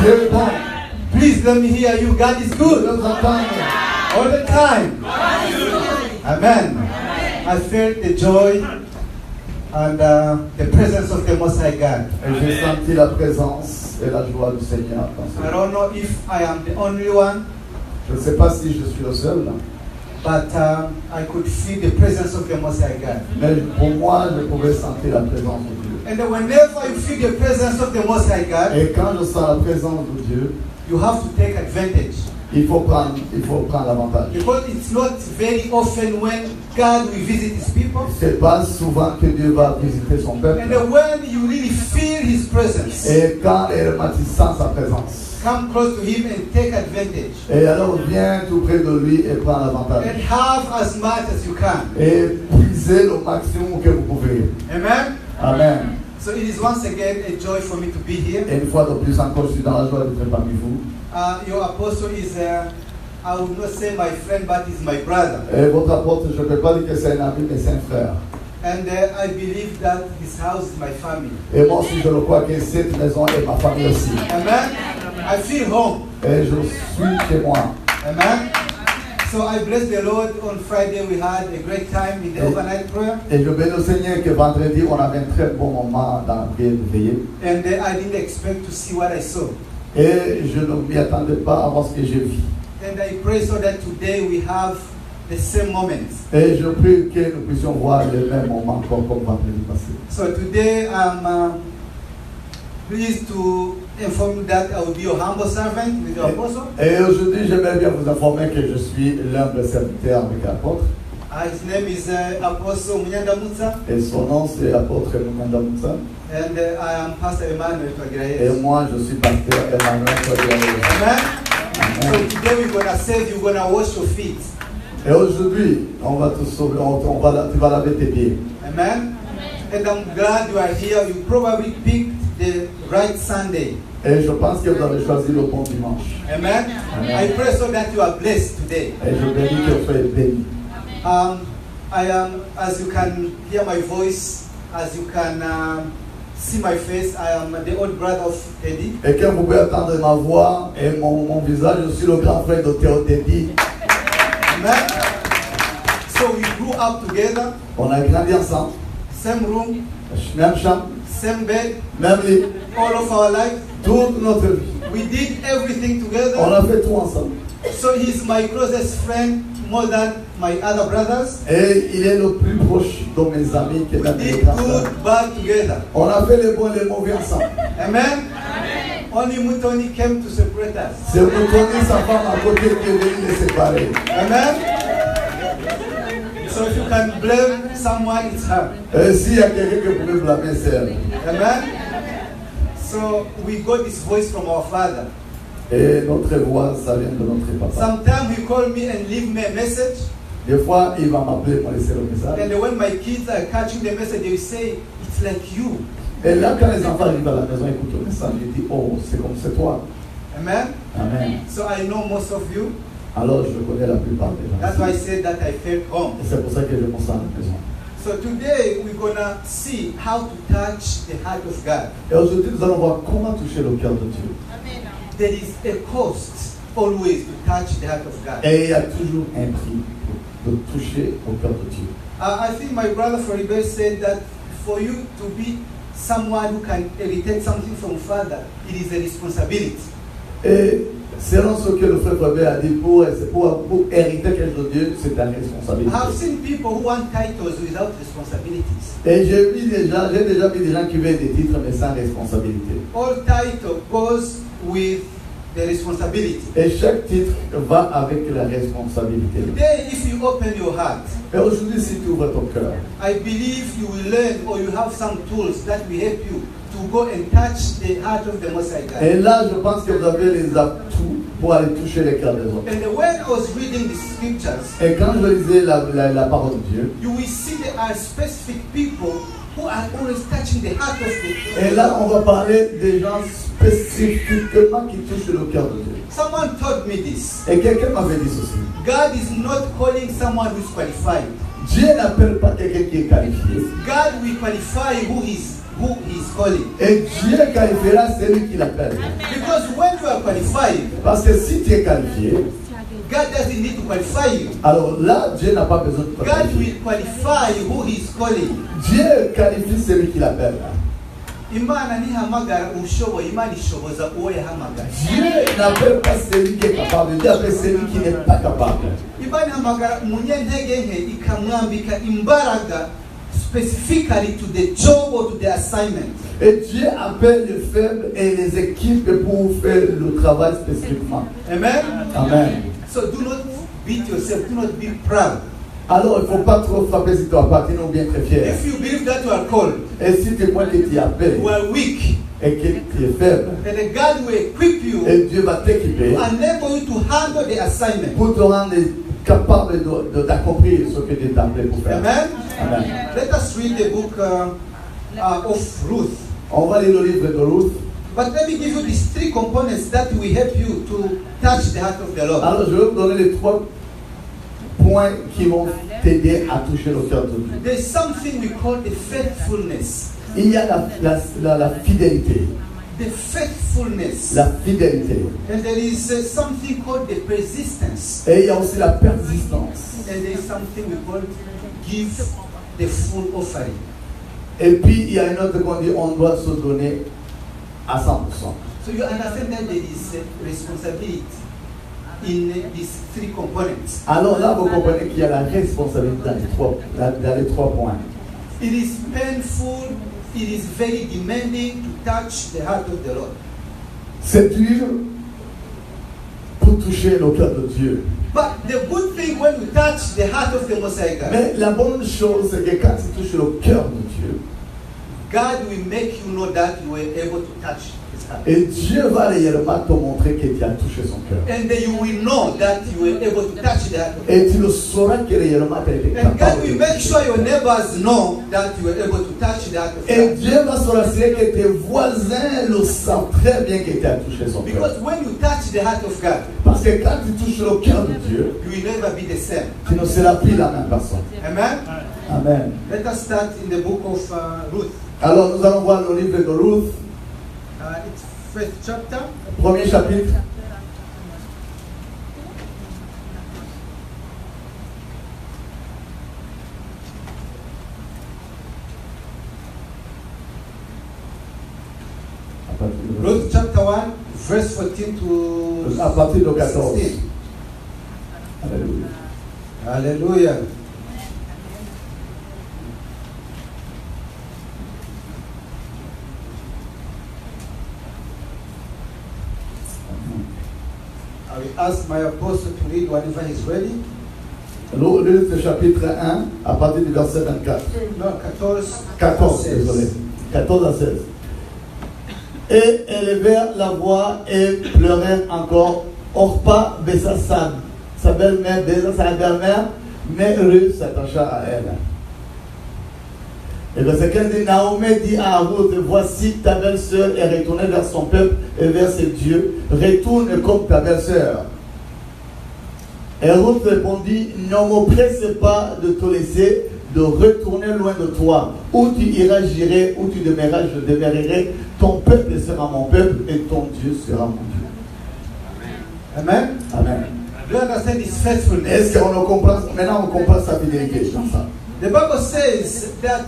Dieu est bon. Please let me hear you. God is good. Nous entendons. All the time. Amen. I felt the joy and the presence of the Most High God. Et j'ai senti la présence et la joie du Seigneur dans ce I don't know if I am the only one, Je ne sais pas si je suis le seul, but I could feel the presence of the Most High God. mais pour moi, je pouvais sentir la présence de Dieu. And whenever you feel the presence of the Most High God, Et quand je sens la présence de Dieu, you have to take advantage. il faut prendre l'avantage. Because it's not very often when God will visit His people. C'est pas souvent que Dieu va visiter son peuple. And when you really feel His presence, Et quand tu sens sa présence, come close to Him and take advantage. et alors viens tout près de lui et prends l'avantage. And have as much as you can. Et puisez le maximum que vous pouvez. Amen? Amen. So it is once again a joy for me to be here. Et une fois de plus encore, je suis dans la joie d'être parmi vous. Your apostle is, I would not say my friend, but he's my brother. Et votre apôtre, je ne peux pas dire que c'est un ami, mais c'est un frère. And I believe that his house is my family. Et moi aussi, je le crois que cette maison est ma famille aussi. Amen? I feel home. Et je suis chez moi. Amen? So I bless the Lord. On Friday we had a great time in the overnight prayer. Et je bénis le Seigneur que vendredi, on avait un très bon moment dans la prière de veillée. And I didn't expect to see what I saw. Et je ne m'y attendais pas à voir ce que j'ai vu. And I pray so that today we have the same moments. Et je prie que nous puissions voir les mêmes moments comme vendredi passé. So today I'm pleased to inform you that I will be your humble servant with your apostle. Et aujourd'hui, j'aimerais bien vous informer que je suis l'humble serviteur avec l'apôtre. His name is Apostle Munyanda Mutsa. Et son nom, c'est l'apôtre Munyanda Mutsa. And I am Pastor Emmanuel Et Twagirayesu. moi, je suis pasteur Emmanuel Twagirayesu. Amen? So today we're going to save you, we're going to wash your feet. Et aujourd'hui, on va te sauver, tu vas laver tes pieds. Amen? And I'm glad you are here. You probably picked the right Sunday. Et je pense que vous avez choisi le bon dimanche. Amen? I pray so that you are blessed today. Et je bénis que vous soyez bénis. I am, as you can hear my voice, as you can see my face, I am the old brother of Teddy. Et quand vous pouvez entendre ma voix et mon visage, je suis le grand frère de Théo Teddy. Amen? So we grew up together, On a grandi ensemble, same room, même chambre, same bed, même lit, all of our life. toute notre vie. We did everything On together. a fait tout ensemble. So he's my closest friend more than my other brothers. Et il est le plus proche de mes amis que We même mes did grands frères. good, bad together. On a fait les bons et les mauvais ensemble. Amen? Only Mutoni came to separate us. C'est Moutoni, sa femme à côté qui est venue les séparer. Amen? So if you can blame someone, it's her. Et s'il y a quelqu'un que vous pouvez blâmer, c'est elle. Amen? So we got this voice from our father. Et notre voix, ça vient de notre papa. Sometimes he call me and leave me a message. Des fois, il va m'appeler pour laisser le message. And when my kids are catching the message, they will say, it's like you. Et là, quand les enfants arrivent à la maison, écoutent le message, ils disent, oh, c'est comme c'est toi. Amen? Amen. So I know most of you. Alors, je connais la plupart des gens. That's why I said that I felt home. Et c'est pour ça que je me sens à la maison. So today we're gonna see how to touch the heart of God. Et aujourd'hui, nous allons voir comment toucher le cœur de Dieu. There is a cost always to touch the heart of God. Et il y a toujours un prix de toucher au cœur de Dieu. I think my brother Foribe said that for you to be someone who can inherit something from Father, it is a responsibility. Et selon ce que le frère Fabien a dit, pour hériter quelque chose de Dieu, c'est une responsabilité. I have seen people who want titles without responsibilities. Et j'ai déjà vu des gens qui veulent des titres mais sans responsabilité. All title goes with the responsibility. Et chaque titre va avec la responsabilité. Today, if you open your heart, Et aujourd'hui, si tu ouvres ton cœur, I believe you will learn or you have some tools that will help you to go and touch the heart of the Most High God. et là, je pense que vous avez les atouts pour aller toucher les cœurs des autres. And when I was reading the scriptures, Et quand je lisais la parole de Dieu, you will see there are specific people who are always touching the heart of the et là, on va parler des gens spécifiquement qui touchent le cœur de Dieu. Someone told me this. Et quelqu'un m'avait dit ceci. God is not calling someone who is qualified. Dieu n'appelle pas quelqu'un qui est qualifié. God will qualify who is who he is calling. Et Dieu qualifiera celui qui l'appelle. Because when you are qualified, Parce que si tu es qualifié, God doesn't need to qualify you. alors là, Dieu n'a pas besoin de te God qualifier. will qualify who he is calling. Dieu qualifie celui qui l'appelle. Imana nihamagara ushoboye, Imana ishoboza uwo yahamagara. Dieu n'appelle pas celui qui est capable, Dieu appelle celui qui n'est pas capable. Imana ihamagara umunyantege nke ikamwambika imbaraga specifically to the job or to the assignment. Et Dieu appelle les faibles et les équipes pour faire le travail spécifiquement. Amen? Amen. So do not beat yourself, do not be proud. Alors, il ne faut pas trop frapper si tu appartiens ou bien très fier. If you believe that you are called, Et si tu crois que tu appelles you are weak, et que tu es faible, and God will equip you, et Dieu va t'équiper enable you to handle the assignment. pour te rendre capable d'accomplir ce que Dieu t'a appelé pour faire. Amen? Amen. Let us read the book of Ruth. On va lire le livre de Ruth. But let me give you these three components that will help you to touch the heart of the Lord. Alors, je vais vous donner les 3 points qui vont t'aider à toucher le cœur de Dieu. There is something we call the faithfulness. Il y a la fidélité. The faithfulness. La fidélité. And there is something called the persistence. Et il y a aussi la persistance. And there is something we call give the full offering. Et puis, il y a une autre qu'on dit, on doit se donner à 100%. So you understand that there is responsibility in these three components. Alors là, vous comprenez qu'il y a la responsabilité dans les 3 points. It is painful, it is very demanding to touch the heart of the Lord. C'est dur pour toucher le cœur de Dieu. But the good thing when you touch the heart of the Most High God, Mais la bonne chose, c'est que quand tu touches le cœur de Dieu, God will make you know that you were able to touch His heart. et Dieu va réellement te montrer que tu as touché son cœur. And then you will know that you were able to touch the heart of God. Et tu le sauras que réellement tu as été And God capable will de make toucher. sure your neighbors know that you were able to touch the heart of Et God. Dieu va se rassurer que tes voisins le savent très bien que tu as touché son cœur. Because when you touch the heart of God, Parce que quand tu touches le cœur de Dieu, you will never be the same. tu ne seras plus la même personne. Amen? Amen. Let us start in the book of Ruth. Alors nous allons voir le livre de Ruth, It's first chapter. premier chapitre. Ruth chapter 1, verse 14 to À partir de 14. 16. Alléluia. Hallelujah. I will ask my apostle to read whenever he's ready. Ruth chapitre 1, à partir du verset 24. No, 14, 16. désolé. 14 à 16. Et élevèrent la voix et pleurèrent encore. Orpa baissa sa belle-mère, baissa sa belle-mère, mais Ruth s'attacha à elle. Et verset 15 dit, Naomi dit à Ruth, voici ta belle-sœur est retournée vers son peuple et vers ses dieux. Retourne comme ta belle-sœur. Et Ruth répondit, ne m'oppresse pas de te laisser, de retourner loin de toi. Où tu iras, j'irai, où tu demeureras, je demeurerai. Ton peuple sera mon peuple et ton Dieu sera mon Dieu. Amen. Amen. Do you understand his faithfulness? Est-ce qu'on comprend, maintenant on comprend sa fidélité dans ça? The Bible says that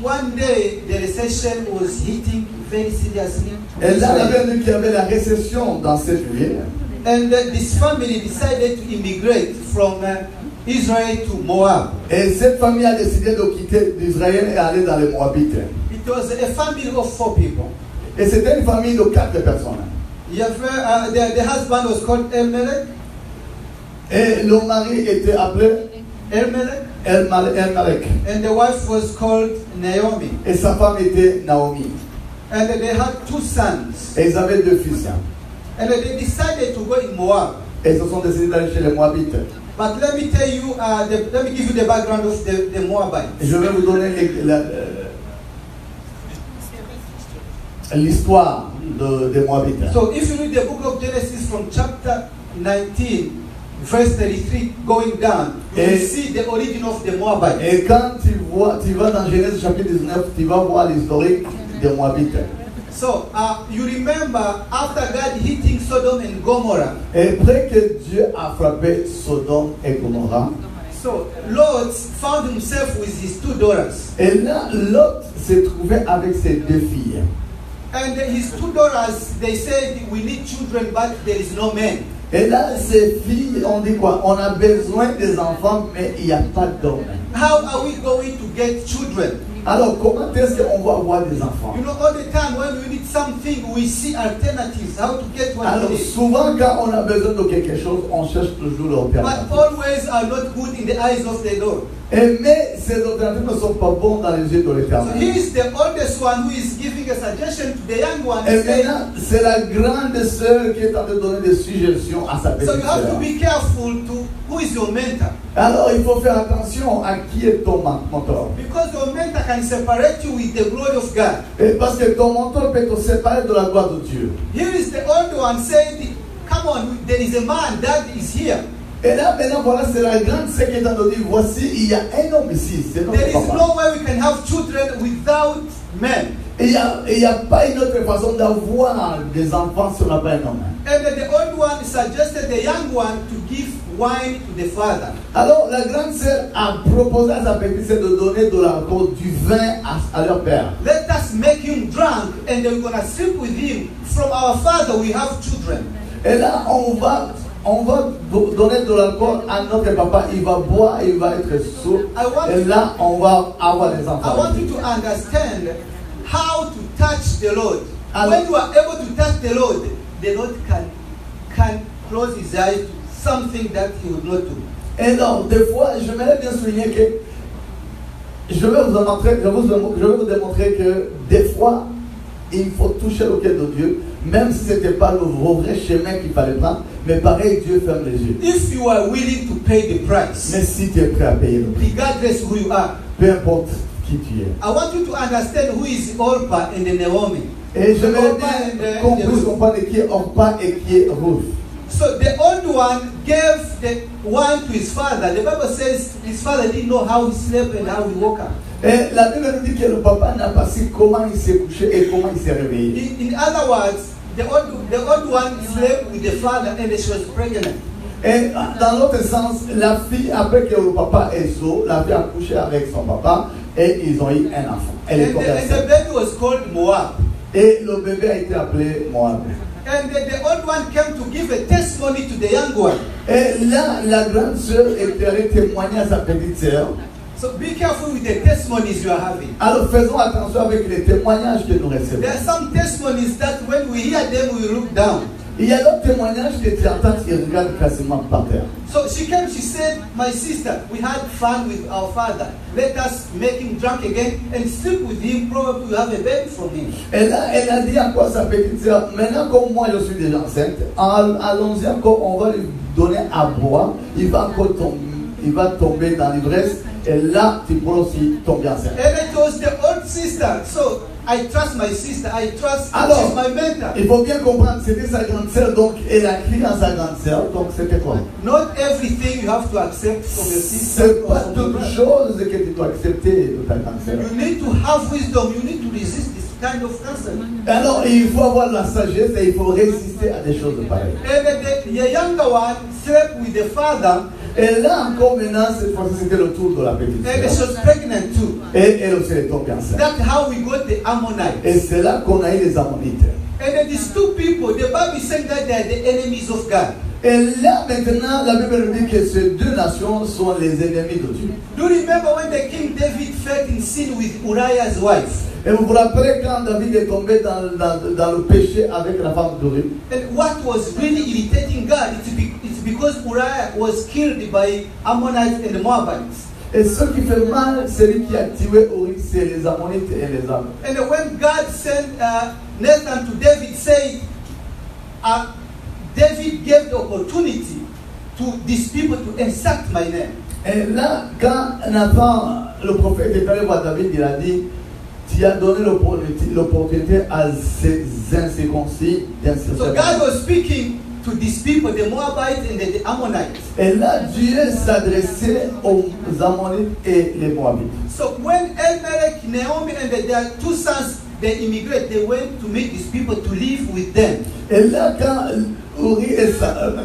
one day the recession was hitting very seriously. Et là, la Israel. Bible dit qu'il y avait la récession dans cette ville. And this family decided to immigrate from Israel to Moab. Et cette famille a décidé de quitter Israël et aller dans les Moabites. It was a family of 4 people. Et c'était une famille de 4 personnes. You have, the husband was called Elimelech. Et le mari était appelé Elimelech. Elimelech. And the wife was called Naomi. Et sa femme était Naomi. And they had 2 sons. Et ils avaient 2 fils. And they decided to go in Moab. Et ils se sont décidés d'aller chez les Moabites. But let me tell you, let me give you the background of the Moabites. Et je vais vous donner l'histoire des Moabites. So if you read the book of Genesis from chapter 19, verse 33 going down, you will see the origin of the Moabites. Et quand tu vas dans Genèse chapitre 19, tu vas voir l'historique des Moabites. So you remember after God hitting Sodom and Gomorrah, Et après que Dieu a frappé Sodome et Gomorrah, so Lot found himself with his 2 daughters. et là, Lot s'est trouvé avec ses 2 filles. And his 2 daughters, they said, we need children, but there is no man. Et là, ces filles, on dit quoi? On a besoin des enfants, mais il n'y a pas d'hommes. How are we going to get children? Alors, comment est-ce qu'on va avoir des enfants? You know, all the time when we need something, we see alternatives, how to get what Alors, we need. souvent, quand on a besoin de quelque chose, on cherche toujours But l'alternative. always are not good in the eyes of the Lord. Mais ces alternatives ne sont pas bonnes dans les yeux de So l'Éternel. he is the oldest one who is giving a suggestion to the young one. Et Saying, maintenant, c'est la grande sœur qui est en train de donner des suggestions à sa so petite you have to sœur. be careful to who is your mentor. Alors, il faut faire attention à qui est ton mentor. Because your mentor can separate you with the glory of God. Et parce que ton mentor peut te séparer de la gloire de Dieu. Here is the old one saying, come on, there is a man that is here. Et là, maintenant, voilà, c'est la grande sœur qui est en train de dire, voici, il y a un homme ici, c'est notre There is papa. no way we can have children without men. Et il n'y a pas une autre façon d'avoir des enfants si on n'a pas un homme. And the old one suggested the young one to give wine to the father. Alors, la grande sœur a proposé à sa petite sœur de donner de l'alcool, du vin à leur père. Let us make him drunk and we're going to sleep with him. From our father we have children. Et là, on va donner de l'alcool à notre papa. Il va boire, il va être sourd. Et là, on va avoir des I enfants. want you to understand how to touch the Lord. Alors- When you are able to touch the Lord can close his eyes to something that he would not do. Et donc, des fois, j'aimerais bien souligner que je vais vous démontrer que des fois, il faut toucher le cœur de Dieu, même si ce n'était pas le vrai chemin qu'il fallait prendre. Mais pareil, Dieu ferme les yeux. If you are willing to pay the price, Mais si tu es prêt à payer le prix, regardless who you are, peu importe qui tu es. I want you to understand who is Orpah and Naomi. Et j'aimerais Orpah and bien qu'on puisse comprendre qui est Orpah et qui est Ruth. So the old one gave the wine to his father. The Bible says his father didn't know how he slept and how he woke up. Et la Bible nous dit que le papa n'a pas su comment il s'est couché et comment il s'est réveillé. In other words, the old one slept with the father and she was pregnant. Et dans l'autre sens, la fille, après que le papa est sourd, la fille a couché avec son papa et ils ont eu un enfant. Elle est tombée And the enceinte. baby was called Moab. Et le bébé a été appelé Moab. And the old one came to give a testimony to the young one. Et là, la grande sœur est allée témoigner à sa petite sœur. So be careful with the testimonies you are having. Alors faisons attention avec les témoignages que nous recevons. There are some testimonies that when we hear them, we look down. Il y a d'autres témoignages que tu entends qui regardent quasiment par terre. So she came, she said, my sister, we had fun with our father. Let us make him drunk again and sleep with him. Probably we have a baby from him. Et là, elle a dit à quoi sa petite sœur, maintenant comme moi je suis déjà enceinte, allons-y encore, on va lui donner à boire, il va tomber dans l'ivresse, et là, tu pourras aussi tomber enceinte. And it was the old sister. So I trust my sister. I trust Alors, she's my mentor. Il faut bien comprendre, c'était sa grande sœur, donc elle a crié à sa grande sœur, donc c'était quoi? Not everything you have to accept from your sister. C'est or pas from your toute brother. chose que tu dois accepter de ta grande sœur. You need to have wisdom. You need to resist this kind of counsel. Alors, il faut avoir la sagesse et il faut résister à des choses pareilles. And the younger one slept with the father, Et là encore maintenant, cette fois-ci, c'était le tour de la petite and she sœur. was pregnant too. Et elle aussi est tombée enceinte. That's how we got the Ammonites. Et c'est là qu'on a eu les Ammonites. And then these two people, the Bible is saying that they are the enemies of God. Et là maintenant, la Bible nous dit que ces deux nations sont les ennemis de Dieu. Do you remember when the King David fell in sin with Uriah's wife? Et vous vous rappelez quand David est tombé dans le péché avec la femme d'Uri? And what was really irritating God, it's because Uriah was killed by Ammonites and the Moabites. Et ce qui fait mal, celui qui a tué Uri, c'est les Ammonites et les Ammonites. And when God sent Nathan to David, saying, David gave the opportunity to these people to insult my name. Et là, quand Nathan, le prophète, est allé voir David, il a dit, tu as donné l'opportunité à ces incirconcis d'insulter. So God was speaking to these people, the Moabites and the Ammonites. Et là, Dieu s'adressait aux Ammonites et les Moabites. So when Elimelech, Naomi, and their two sons they immigrate, they went to meet these people to live with them. Et là,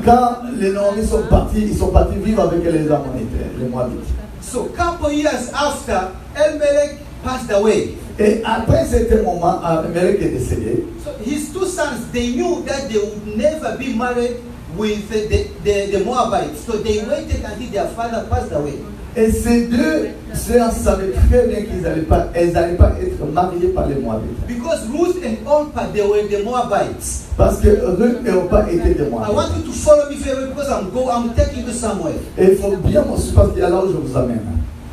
quand les Naomi sont partis, ils sont partis vivre avec les Ammonites, les Moabites. So, couple years after, Elimelech passed away. Et après cet moment, Abimelech est décédé. So his two sons, they knew that they would never be married with the Moabites. So they waited until their father passed away. Et ces deux sœurs savaient très bien elles n'allaient pas être mariées par les Moabites. Because Ruth and Orpah, they were the Moabites. Parce que Ruth et Orpah étaient des I Moabites. want you to follow me very well because I'm taking you somewhere. Et il faut bien me suivre parce qu'il y a là où je vous amène.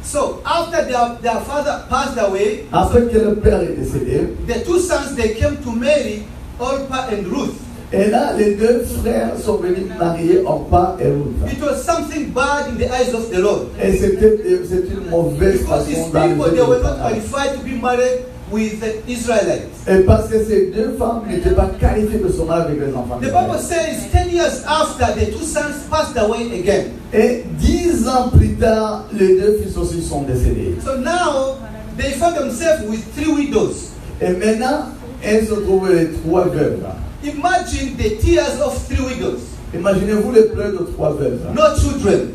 So after their father passed away, Après que le père est décédé, the two sons, they came to marry Orpah and Ruth. et là les deux frères sont venus marier Orpah et Ruth. It was something bad in the eyes of the Lord. Et c'est une mauvaise Because these façon dans people, les they were yeux not de qualified to be married with the Israelites. Et parce que ces deux femmes n'étaient pas qualifiées de se marier avec les enfants. The Bible says 10 years after, the two sons passed away again. Et 10 ans plus tard, les deux fils aussi sont décédés. So now, they found themselves with 3 widows. Et maintenant, elles se trouvent les 3 veuves. Imagine the tears of 3 widows. Imaginez-vous les pleurs de 3 veuves. No children,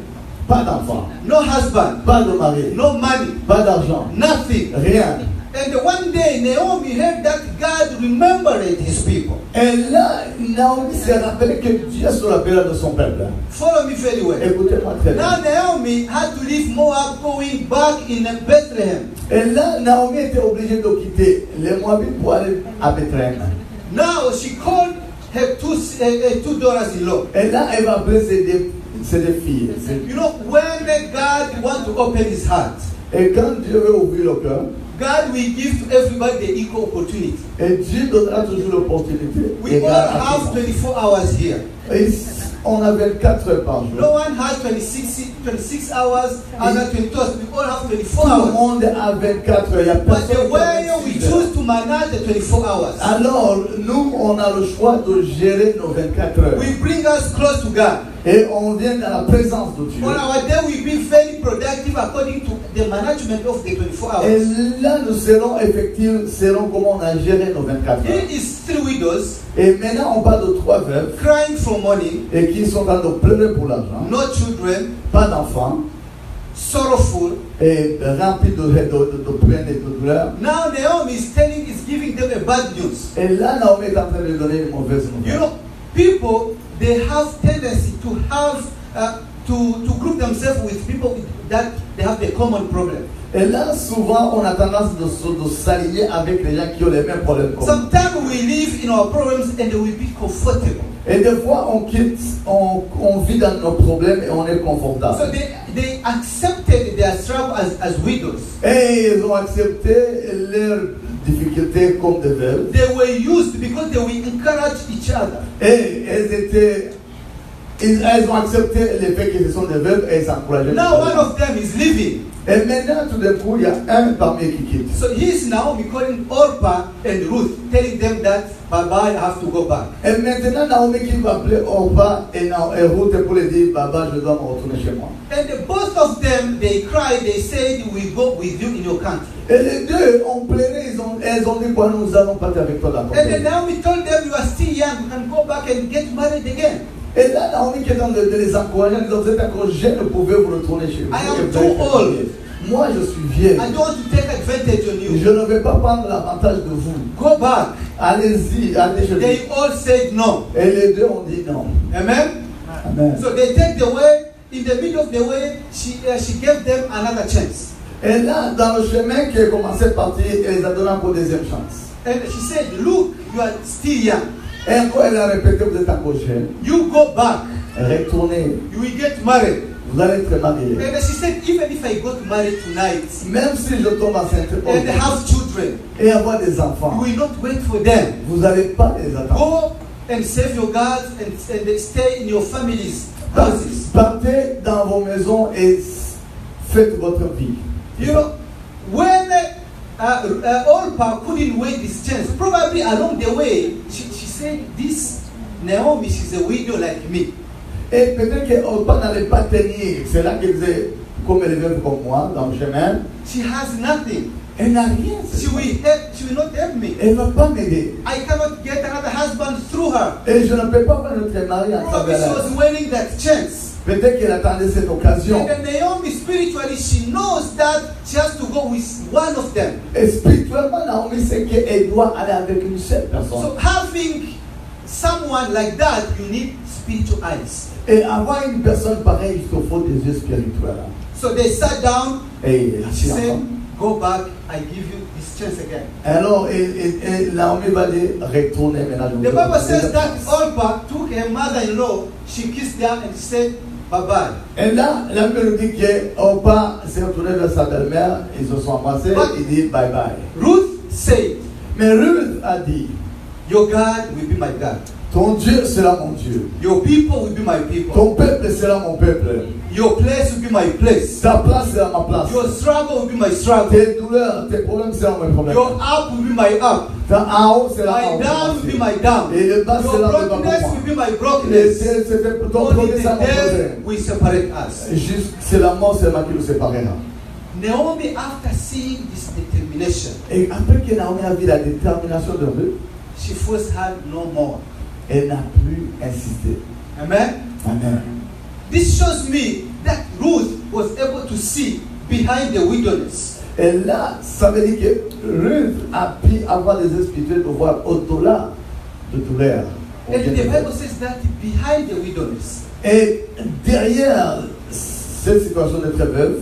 Pas d'enfants, no husband, pas de mari, no money, pas d'argent, nothing. rien. And one day, Naomi heard that God remembered his people. Et là, Naomi s'est rappelé que Dieu se rappelait de son peuple. Follow me very well. Écoutez-moi très bien. Now Naomi had to leave Moab, going back in Bethlehem. Et là, Naomi était obligée de quitter les Moabites pour aller à Bethléem. Now she called her two daughters-in-law. Et là, elle va appeler ses deux filles. You know, when God wants to open his heart, Et quand Dieu veut ouvrir le cœur, God will give to everybody the equal opportunity. et Dieu donnera toujours l'opportunité. We all have 24 hours here. Et on a 24 heures par jour. No one has 26 hours, other 22 hours. We all have 24 Tout le hours. monde a 24 heures. Il y a But personne the qui way a we 26 heures. choose to manage the 24 hours, Alors, nous, on a le choix de gérer nos 24 heures. will bring us close to God. Et on vient dans la présence de Dieu. On our day will be very productive according to the management of the 24 Et hours. là, nous serons effectifs, selon comment on a géré nos 24 heures. Here is 3 widows Et maintenant, on parle de 3 veuves crying for money, et qui sont en train de pleurer pour l'argent. no children, Pas d'enfants sorrowful. et remplis de peine et de douleur. Now Naomi is giving them a bad news. Et là, Naomi est en train de donner une mauvaise You nouvelle. know, people, they have tendency to have to group themselves with people that they have the common problem. Et là, souvent, on a tendance de s'allier avec les gens qui ont les mêmes problèmes. que nous. Sometimes we live in our problems and we be comfortable. Et des fois, on vit dans nos problèmes et on est So confortable. they accepted their struggle as widows. Et ils ont accepté leurs difficultés comme des veuves. They were used because they will encourage each other. Et elles ont accepté le fait que ce sont des veuves et ils encourageaient. Now one of them is leaving. Et maintenant, tout d'un coup, il y a un parmi eux qui quitte. So he's now calling Orpah and Ruth, telling them that Baba, I have to go back. Et maintenant, Naomi qui va appeler Orpah et Ruth pour lui dire, Baba, je dois me retourner chez moi. And both of them, they cried, they said, we'll go with you in your country. Et les deux ont pleuré, elles ont dit quoi, nous allons partir avec toi dans ton And then pays. Naomi told them, you are still young, you can go back and get married again. Et là, Naomi qui est en train de les encourager, en disant, vous êtes encore jeunes, vous pouvez vous retourner chez vous. I am Et too vous allez old. faire. Moi, je suis vieille. I don't want to take advantage on you. Je ne vais pas prendre l'avantage de vous. Go back. Allez-y, allez chez vous. They all said no. Et les deux ont dit non. Amen? Amen. So they take the way. In the middle of the way, she gave them another chance. Et là, dans le chemin qui a commencé à partir, elle les a donné encore deuxième chance. And she said, look, you are still young. Et encore, elle a répété, vous êtes encore jeune. You go back. Retournez, You will get married. vous allez être mariés. And she said, even if I got married tonight Même si je tombe enceinte and have children, et avoir des you enfants, will not wait for them. vous n'allez pas les attendre. Go and save your gods and stay in your families' houses. Partez dans vos maisons et faites votre vie. You know, when Orpah couldn't wait this chance, probably along the way, she said, this Naomi, she's a widow like me. Et peut-être qu'Orpah n'allait pas tenir. C'est là qu'elle disait, comme elle est veuve comme moi, dans le chemin. She has nothing. Elle n'a rien. She will not help me. Elle ne va pas m'aider. I cannot get another husband through her. Et je ne peux pas avoir notre mari à Probably travers she elle. was waiting that chance. Peut-être qu'elle attendait cette occasion. And then Naomi, spiritually, she knows that she has to go with one of them. Et spirituellement, Naomi sait qu'elle doit aller avec une seule personne. So having someone like that, you need spiritual eyes. Et avoir une personne pareille, il te faut des yeux spirituels. So they sat down. Et She assis said, ensemble. go back, I give you this chance again. Alors, et Naomi va dire, retournez maintenant. The Bible says that Orpah took her mother-in-law, she kissed her and said, bye-bye. Et là, la Bible nous dit qu'Orpah s'est retourné vers sa belle-mère, ils se sont embrassés, il dit bye bye. Ruth said, Mais Ruth a dit, your God will be my God. ton Dieu sera mon Dieu. Your people will be my people. Ton peuple sera mon peuple. Your place will be my place. Ta place sera ma place. Your struggle will be my struggle. Tes douleurs, tes problèmes seront mes problèmes. Your up will be my up. Ta en haut sera My down will be my down. Et le bas Your sera mon brokenness bas. will be my Et brokenness. ton Only problème the sera mon death problème. will separate us. Juste, c'est la mort seulement qui nous séparera. Naomi, after seeing this determination, Et après que Naomi a vu la détermination de Ruth, she forced her no more. elle n'a plus insisté. Amen. Amen. This shows me that Ruth was able to see behind the wilderness. Et là, ça veut dire que Ruth a pu avoir des spirituels de voir au-delà de douleur. And the Bible says that behind the wilderness, Et derrière cette situation de très veuve,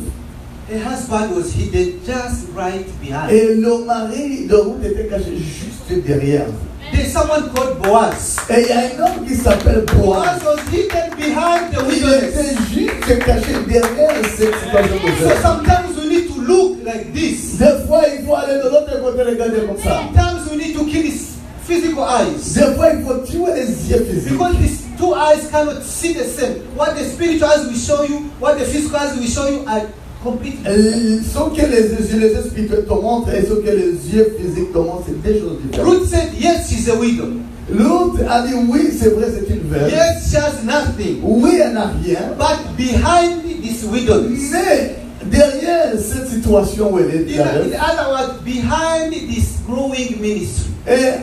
her husband was hidden just right behind. et le mari de Ruth était caché juste derrière. There's someone called Boaz. Et il y a un homme qui s'appelle Boaz. Boaz was hidden behind the Il wilderness. était juste caché derrière cette situation de So veuve. sometimes we need to look like this. Des fois, il faut aller de l'autre côté regarder comme ça. Sometimes we need to kill his physical eyes. Des fois, il faut tuer les yeux physiques. Because these two eyes cannot see the same. What the spiritual eyes will show you, what the physical eyes will show you are completely different. Ce que les yeux spirituels te montrent et ce que les yeux physiques te montrent, c'est deux choses différentes. Ruth said, yes, she's a widow. L'autre a dit oui, c'est vrai, c'est une veuve. Yes, she has nothing. Oui, elle n'a rien. But behind this wilderness, Mais derrière cette situation où elle est, in other words, behind this growing ministry, et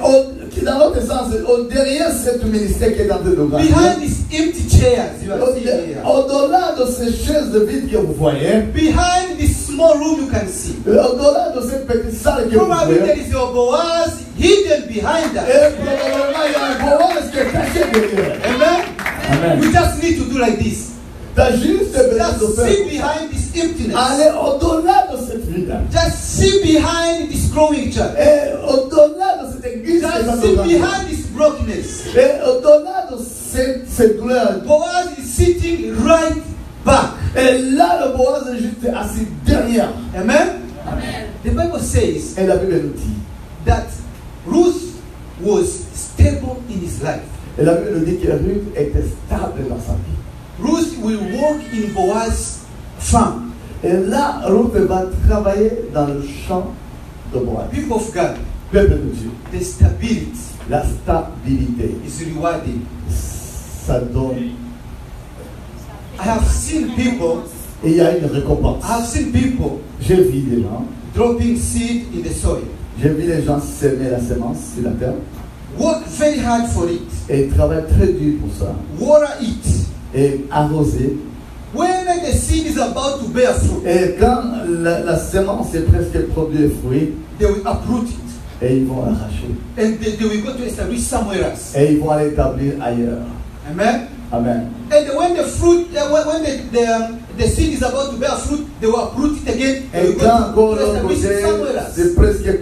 dans l'autre sens, derrière cette ministère qui est en train de grandir, behind these empty chairs you are seeing here, au-delà de ces chaises vides que vous voyez, behind this small room you can see, au-delà de cette petite salle que vous probably there voyez, is your Boaz hidden behind that. et probablement il y a un Boaz qui est caché derrière. Amen? Amen. You just need to do like this. T'as juste besoin Just de see faire. behind this emptiness. Aller au-delà de cette vide. Just see behind this growing church. Et au-delà de cette église qui est en train Just de see grandir. behind this brokenness. Et au-delà de cette douleur. Boaz is sitting right back. Et là, le Boaz est juste assis derrière. Amen? The Bible says Et la Bible nous dit. that Ruth was stable in his life. Et la Bible nous dit que Ruth était stable dans sa vie. Ruth will work in Boaz's farm. Et là, Ruth va travailler dans le champ de Boaz. People of God, Peuple de Dieu. the stability La stabilité, is rewarding. ça donne. I have seen people, Et il y a une récompense. I have seen people J'ai vu des gens. dropping seed in the soil. J'ai vu les gens semer la semence sur la terre. Work very hard for it. Et ils travaillent très dur pour ça. Water it. Et arroser. When the seed is about to bear fruit, Et quand la semence est presque produit fruit, they will uproot it. et ils vont arracher. And they will go to establish somewhere else. Et ils vont aller établir ailleurs. Amen? Amen. And when the fruit, when the seed is about to bear fruit, they will uproot it again. They Et will quand go de to l'autre establish côté, it somewhere else. c'est presque.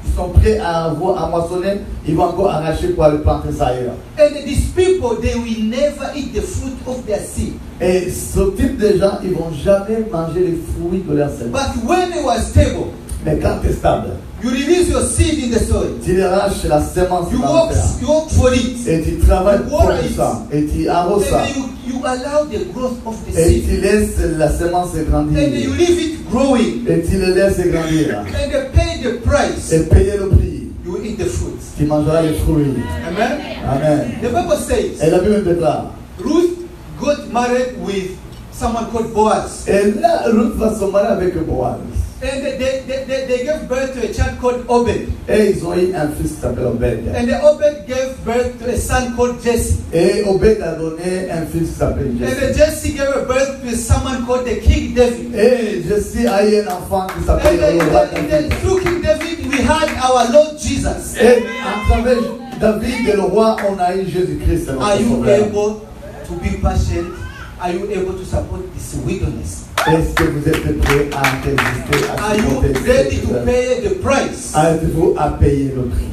Ils sont prêts à moissonner, ils vont encore arracher pour aller planter ça ailleurs. And these people, they will never eat the fruit of their seed. Et ce type de gens, ils vont jamais manger les fruits de leur semence. But when they were stable, Mais quand tu es stable, you release your seed in the soil. tu arraches la semence You dans work, la terre. you work for it. Et tu travailles pour Water it. ça. Et tu arroses ça. And you allow the growth of the Et seed. tu laisses la semence And you grandir. leave it growing. Et tu le laisses grandir. And they pay the price. Et payer le prix. You will eat the fruit. Tu mangeras les fruits. Amen? Amen. The Bible says, Et la Bible déclare. Ruth got married with someone called Boaz. Et là, Ruth va se marier avec Boaz. And they gave birth to a child called Obed. Et ils ont eu un fils qui s'appelle Obed. And Obed gave birth to a son called Jesse. Et Obed a donné un fils qui s'appelle And Jesse. Jesse gave a birth to someone called the King David. Et Jesse a eu un enfant qui s'appelle And le roi then David. through King David, we had our Lord Jesus. Et à travers David et le roi, on a eu Jésus-Christ. Are notre you sauveur. able to be patient? Are you able to support this wilderness? Est-ce que vous êtes prêts à résister à Are you supporter ready to cette- pay the price Êtes-vous à payer le prix?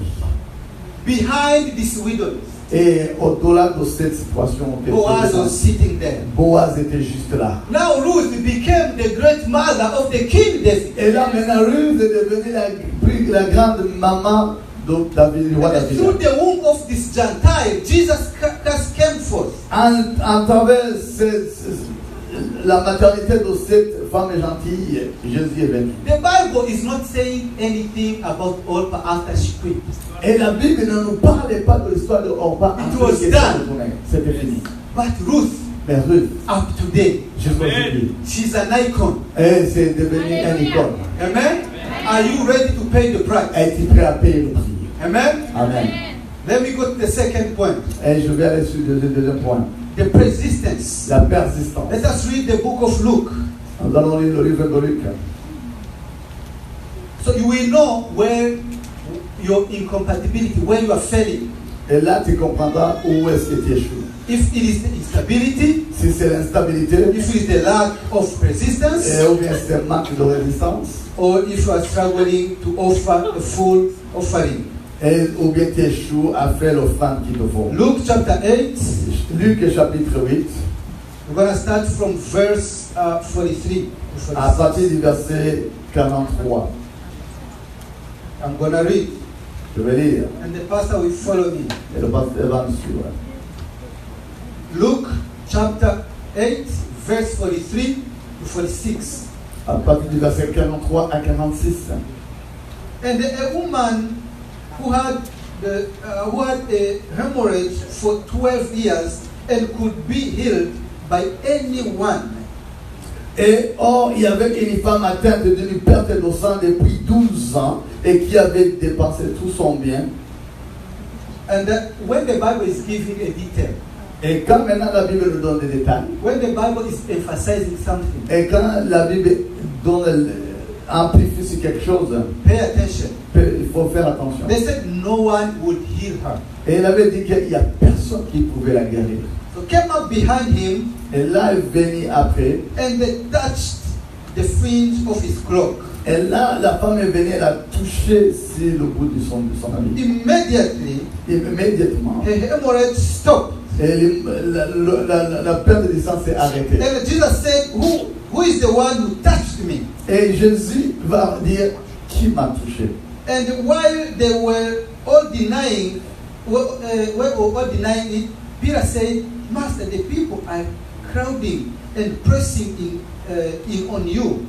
behind this wilderness? Et au-delà de cette situation, Boaz was sitting there. Boaz était juste là. Now Ruth became the great mother of the King David. Et là, maintenant, Ruth est devenue la grande maman de David, du roi And David. through the womb of this Gentile, Jesus Christ came forth. À travers la maternité de cette femme gentille, Jésus est venu. The Bible is not saying anything about Orpah after she quit. Et la Bible ne nous parle pas de l'histoire de Orpah. It was done. C'était fini. But Ruth, Mais Ruth, up today, jusqu'aujourd'hui, she's an icon. et c'est devenu un icône. Amen? Are you ready to pay the price? Es-tu prêt à payer le prix? Amen? Amen. Let me go to the second point. Et je vais aller sur le deuxième point. The persistence. La persistance. Let us read the book of Luke. Nous allons lire le livre de Luc. So you will know where your incompatibility, where you are failing. Et là, tu comprendras où est-ce que tu échoues. If it is the instability, Si c'est l'instabilité, if it is the lack of persistence, ou bien c'est un manque de résistance, or if you are struggling to offer a full offering. ou bien tu échoues à faire l'offrande qu'il te faut. Luke chapter 8, Luc chapitre 8, we're going to start from verse 43. à partir du verset 43. I'm going to read, Je vais lire, and the pastor will follow me. et le pasteur va me suivre. Luke chapter 8, verse 43 to 46. À partir du verset 43 à 46. And a woman who had a hemorrhage for 12 years and could be healed by anyone. Et or, il y avait une femme atteinte d'une perte de sang depuis 12 ans et qui avait dépensé tout son bien. And when the Bible is giving a detail, Et quand maintenant la Bible nous donne des détails, when the Bible is emphasizing something, et quand la Bible donne, amplifie sur quelque chose, pay attention. il faut faire attention. They said no one would heal her. Et il avait dit qu'il n'y a personne qui pouvait la guérir. So came up behind him Et là, elle venait après. and they touched the fringe of his cloak. Et là, la femme est venue, elle a touché sur le bout de son habit. Immediately, Immédiatement. her hemorrhage stopped. Et la perte de sang s'est arrêtée. And Jesus said, who is the one who touched me? Et Jésus va dire, qui m'a touché? And while they were all denying, it, Peter said, Master, the people are crowding and pressing in on you.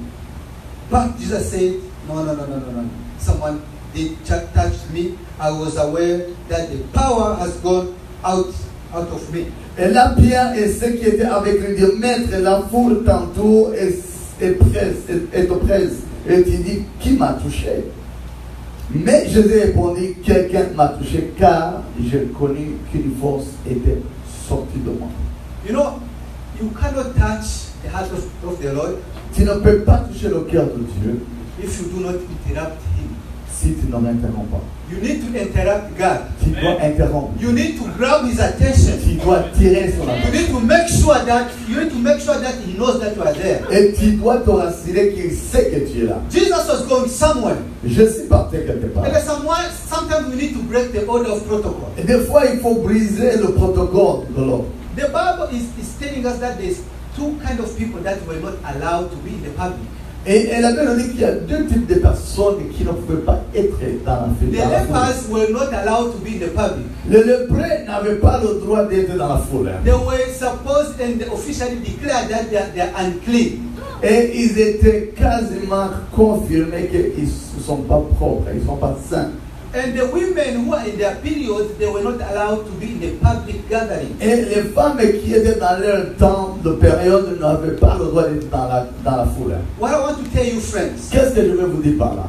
But Jesus said, no. Someone did touch me. I was aware that the power has gone out of me. Et là, Pierre et ceux qui étaient avec lui disent, Maître, la foule tantôt est oppresse. Et tu dis, qui m'a touché? Mais Jésus répondit, quelqu'un m'a touché car j'ai connu qu'une force était sortie de moi. You know, you cannot touch the heart of the Lord Tu ne peux pas toucher le cœur de Dieu if you do not interrupt Him. si tu ne l'interromps pas. You need to interrupt God. Tu dois interrompre. You need to grab His attention. Tu dois tirer son You attention. need to make sure that He knows that you are there. Et tu dois te rassurer qu'il sait que tu es là. Jesus was going somewhere. Je suis parti quelque part. And sometimes we need to break the order of protocol. Et des fois, il faut briser le protocole de l'ordre. The Bible is telling us that there's two kinds of people that were not allowed to be in the public. Et la Bible dit qu'il y a deux types de personnes qui ne pouvaient pas être dans la foule. The lepers were not allowed to be in the public. Les lépreux n'avaient pas le droit d'être dans la foule. They were supposed and officially declared that they are unclean. Et ils étaient quasiment confirmés qu'ils ne sont pas propres, ils ne sont pas saints. And the women who are in their period, they were not allowed to be in the public gathering. Et les femmes qui étaient dans leur temps de période n'avaient pas le droit d'être dans la foule. What I want to tell you, friends, Qu'est-ce que je vais vous dire par là?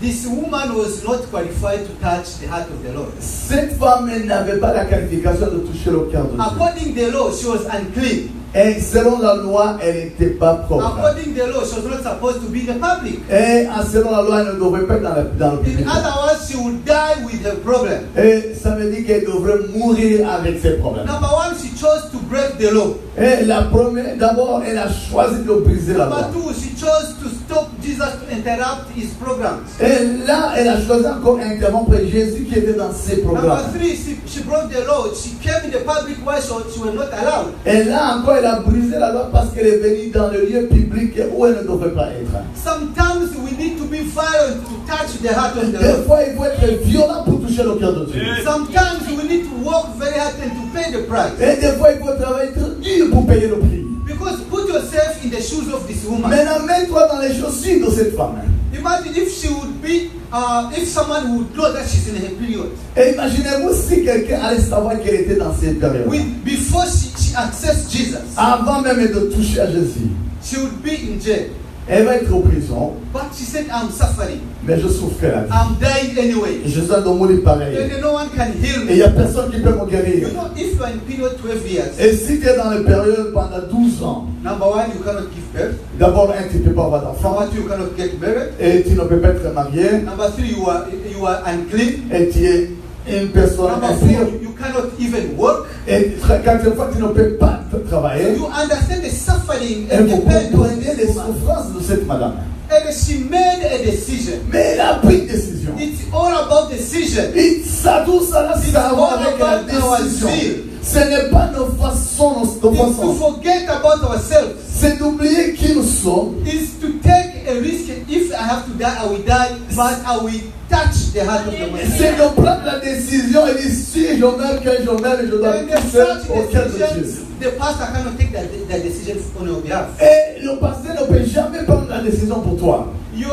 this woman was not qualified to touch the heart of the Lord. Cette femme n'avait pas la qualification de toucher le cœur de Dieu. According to the law, she was unclean. Et selon la loi, elle n'était pas propre. According to the law, she was not supposed to be in the public. Et selon la loi, elle ne devrait pas être dans le public. In other words, she would die with her problem. Et ça veut dire qu'elle devrait mourir avec ses problèmes. Number one, she chose to break the law. Et la première, d'abord, elle a choisi de briser la loi. Number two, she chose to stop Jesus to interrupt his programs. Et là, elle a choisi encore d'interrompre Jésus qui était dans ses Number programmes. three, she broke the law. She came in the public where she was not allowed. Et là encore, elle a brisé la loi parce qu'elle est venue dans le lieu public où elle ne devrait pas être. Sometimes we need to be violent to touch the heart of the Des Lord. fois, il faut être violent pour toucher le cœur de Dieu. Sometimes we need to work very hard and to pay the price. Et des fois, il faut travailler très dur pour payer le prix. Because put yourself in the shoes of this woman. Maintenant, mets-toi dans les chaussures de cette femme. Imagine if she would be, if someone would know that she's in her period. Et imaginez-vous si quelqu'un allait savoir qu'elle était dans cette période. Before she accessed Jesus, Avant même de toucher à Jésus, she would be in jail. elle va être en prison, But she said, I'm suffering. mais je souffrais la vie. I'm dying anyway. Je suis dans mon lit pareil. And no one can heal Et il me. n'y a personne qui peut me guérir. You know, if you are in period 12 years, Et si tu es dans la période pendant 12 ans, number one, you cannot give birth. d'abord, tu ne peux pas avoir d'enfant, Number two, you cannot get married. et tu ne peux pas être marié, Number three, you are unclean. et tu es une personne Number impure, four, you cannot even work. et quelquefois tu ne peux pas travailler. You understand the suffering Et and vous the pain of comprenez les this woman. souffrances de cette madame. And she made a decision. Mais elle a pris une décision. It's all about decision. Et ça, tout ça, là, It's ça a à voir all avec la about our décision. zeal. Ce n'est pas nos façons, It's to forget about ourselves. c'est d'oublier qui nous sommes. Is to take a risk. If I have to die, I will die, but I will touch the heart of the man. C'est de prendre la décision et dire si je meurs, que je meurs, et je dois And toucher such au cœur de Dieu. decisions, the pastor cannot take that decision on your behalf. Et le pasteur ne peut jamais prendre la décision pour toi. Your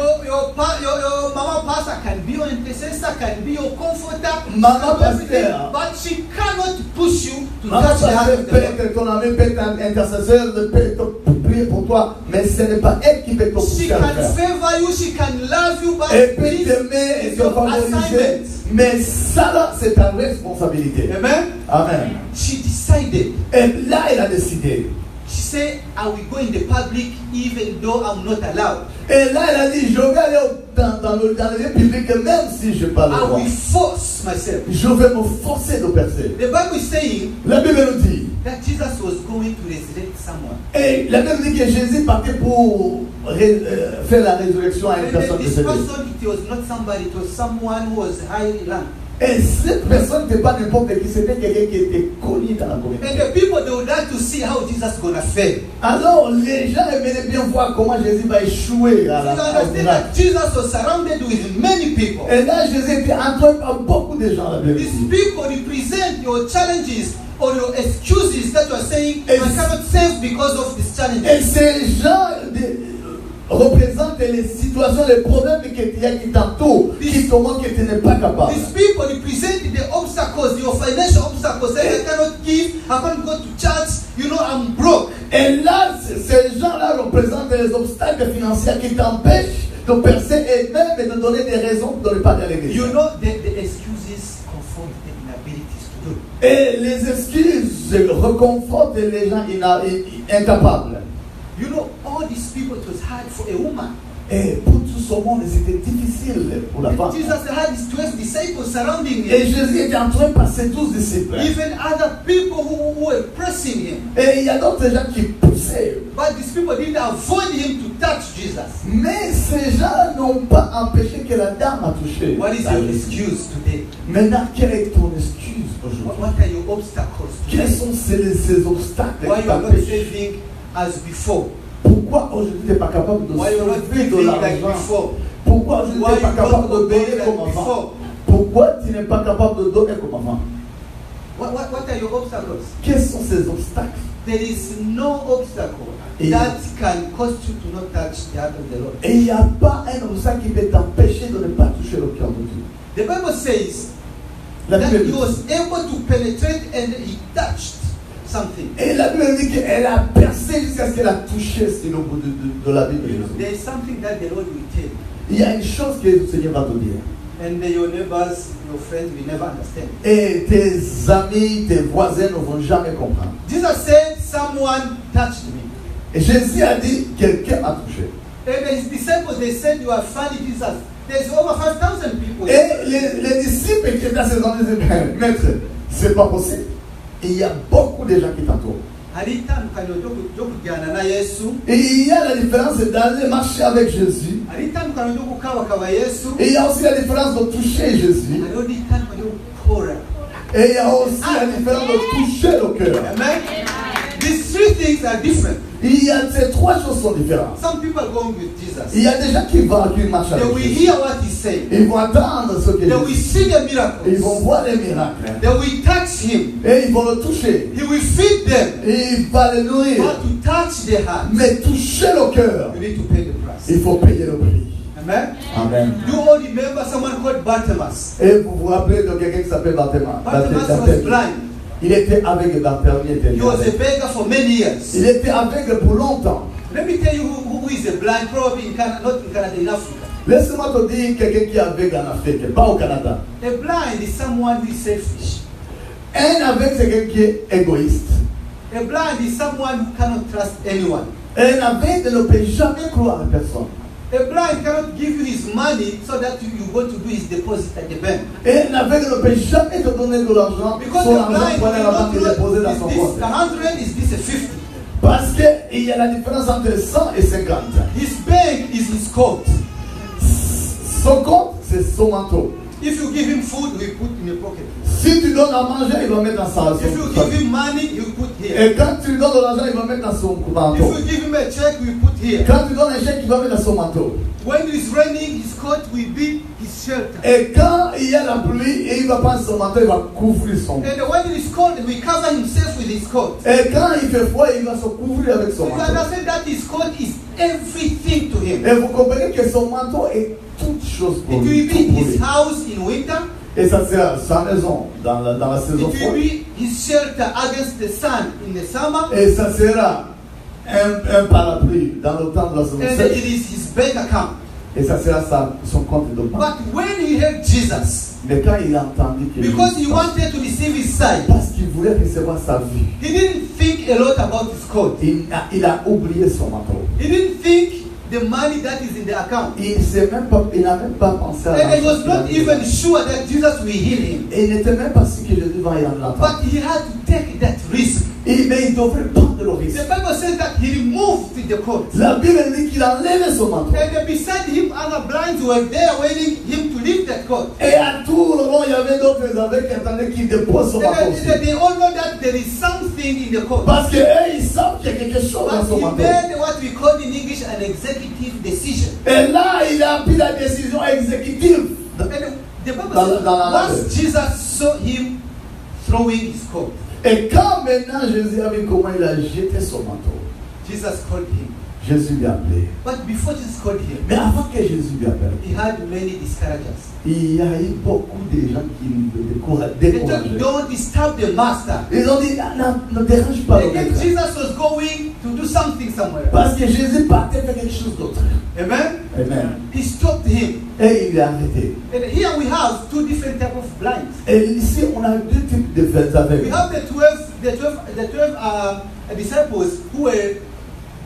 mama pastor can be your intercessor, can be your comforter, Mama can do everything, pasteur. but she cannot push you to Maman touch the heart pasteur of the peut Lord. être ton ami, peut être un intercesseur, peut prier pour toi, mais ce n'est pas elle qui peut te She pousser à can le faire. favor you, she can love you, but Elle peut this t'aimer et is te your favoriser, assignment. mais ça là, c'est ta responsabilité. Amen. Amen. She decided. Et là, elle a décidé. She said, I will go in the public even though I'm not allowed. Et là, elle a dit, je vais aller dans le lieu public même si je n'ai pas le I droit. will force myself. Je vais me forcer de percer. The Bible is saying La Bible nous dit, that Jesus was going to resurrect someone. et la Bible dit que Jésus partait pour faire la résurrection à une And personne then this décédée. person, it was not somebody, it was someone who was highly ranked. Et cette personne n'était pas n'importe qui, c'était quelqu'un qui était connu dans la communauté. And the people, they would like to see how Jesus gonna fail. Alors, les gens aimeraient bien voir comment Jésus va échouer à You la understand miracle. that Jesus was surrounded with many people. Et là, Jésus était entouré par beaucoup de gens, la Bible These dit. people represent your challenges or your excuses that you are saying, I Yes. cannot save because of these Et challenges. ces gens représentent les situations, les problèmes qui t'entourent, qui te montrent que tu n'es pas capable. These people represent the obstacles, your financial obstacles. Say, I cannot give, I can't go to church, you know, I'm broke. Et là, ces gens-là représentent les obstacles financiers qui t'empêchent de percer et même de donner des raisons de ne pas aller à l'église. You know, the excuses conform the inabilities to do. Et les excuses reconfortent les gens incapables. You know, all these people, it was hard for a woman. Et pour tout ce monde, c'était difficile pour la And femme. Jesus had his 12 disciples surrounding Et him. Jésus était entouré par ses 12 disciples. Even other people who were pressing him. Et il y a d'autres gens qui poussaient. But these people didn't avoid him to touch Jesus. Mais ces gens n'ont pas empêché que la dame a touché. What is your excuse today? Maintenant, quelle est ton excuse aujourd'hui? What are your obstacles Quels today? sont ces obstacles Why qui you are not t'empêchent? saving as before? Pourquoi aujourd'hui tu n'es pas capable de Why you are not sauver de giving like l'argent? before? Pourquoi aujourd'hui tu Why n'es pas you capable don't de donner obey like comme avant? before? Pourquoi tu n'es pas capable de donner comme avant? What are your obstacles? Quels sont ces obstacles? there is no obstacle that can cause you to not touch the heart of the Lord. Et il n'y a pas un obstacle qui peut t'empêcher de ne pas toucher le cœur de Dieu. The Bible says La that Bible he was able to penetrate and he touched something. Et la Bible dit qu'elle a percé jusqu'à ce qu'elle a touché sur le bout de la vie de You know, Jésus. there is something that the Lord will tell you. Il y a une chose que le Seigneur va te dire. And your neighbors, your friends will never understand. Et tes amis, tes voisins ne vont jamais comprendre. Jesus said, someone touched me. Et Jésus a dit, quelqu'un m'a touché. And his disciples, they said, you are funny, Jesus. There's over 5,000 people. Et les disciples qui étaient à ces endroits disaient, maître, c'est pas possible. Il y a beaucoup de gens qui t'entourent. Et il y a la différence d'aller marcher avec Jésus. Et il y a aussi la différence de toucher Jésus. Et il y a aussi la différence de toucher le cœur. Amen. These three things are different. Il y a ces trois choses sont différentes. Some people are going with Jesus. Il y a des gens qui marchent They avec will Jésus. hear what he's saying. Ils vont entendre ce qu'il They will dit. see the Ils miracles. vont voir les miracles. They will touch him. Et ils vont le toucher. He will feed them. Et il va les nourrir. But to touch their heart, Mais toucher le cœur, you need to pay the price. il faut payer le prix. Amen. Amen. You all remember someone called Bartimaeus. Et vous vous rappelez de quelqu'un qui s'appelle Bartimaeus. Bartimaeus was blind. Il était aveugle, Barthélemy était He was a aveugle. beggar for many years. Il était aveugle pour longtemps. Let me tell you who is a blind, probably in Canada, not in Canada, in Africa. Laisse-moi te dire quelqu'un qui est aveugle en Afrique, pas au Canada. A blind is someone who is selfish. Un aveugle, c'est quelqu'un qui est égoïste. A blind is someone who cannot trust anyone. Un aveugle ne peut jamais croire à personne. A blind cannot give you his money so that you go to do his deposit at the bank. Et un aveugle ne peut jamais te donner de l'argent, Because son the argent blind pour aller à la banque et will not déposer know, dans son is this compte. 100, is this a 50? Parce qu'il y a la différence entre 100 et 50. His bank is his coat. Son compte, c'est son manteau. If you give him food, he put in your pocket. Si tu donnes à manger, il va mettre dans sa If you give him money, he will put here. Et quand tu lui donnes de l'argent, il va mettre dans son If manteau. you give him a check, he will put here. Quand tu donnes un chèque, il va mettre dans son manteau. When it is raining, his coat will be his shelter. Et quand il y a la pluie, et il va prendre son manteau, il va couvrir son manteau. And when it is cold, he will cover himself with his coat. Et quand il fait froid, il va se couvrir avec son You manteau. understand that his coat is everything to him. Et vous comprenez que son manteau est toute chose It pour will lui. be Tout pour his lui. house in winter. Et ça sert sa maison dans la It saison will froide. be his shelter against the sun in the summer. Et ça sera un parapluie dans le temps de la saison And sèche. it is his bank account. Et ça sera son compte de banque. But when he heard Jesus, Mais quand il a entendu que because he wanted to receive his sight, parce qu'il voulait recevoir sa vie, he didn't think a lot about his coat. il a oublié son manteau. He didn't think the money that is in the account. Il n'a même pas pensé à And he was l'argent not qu'il even avait. sure that Jesus will heal him. Et il n'était même pas sûr que Jésus va y l'entendre. But he had to take that risk. Mais il devrait prendre le risque. The Bible says that he removed the coat. La Bible dit qu'il a enlevé son manteau. And beside him, other blinds were there waiting him to leave that coat. Et à tout le long, il y avait d'autres aveugles qui attendaient qu'il dépose son manteau aussi. They all know that there is something in the coat. Parce qu'eux, ils savent qu'il y a quelque chose dans But son he manteau. made what we call in English an executive decision. Et là, il a pris la décision exécutive. And the Bible Dans says, la once Jesus saw him throwing his coat, Et quand maintenant Jésus a vu comment il a jeté son manteau, Jesus called him. Jésus lui a appelé. But before Jesus called him, Mais avant que Jésus lui appelle, he had many discouragers. il y a eu beaucoup de gens qui le They told, décourageaient. don't disturb the master. Ils ont dit, ne dérange pas le Again, maître. Jesus was going to do something somewhere. Parce que Jésus partait faire quelque chose d'autre. Amen? Amen. He stopped him. Et il est arrêté. And here we have two different types of blinds. Et ici, on a deux types de We aveugles. have the 12 disciples who were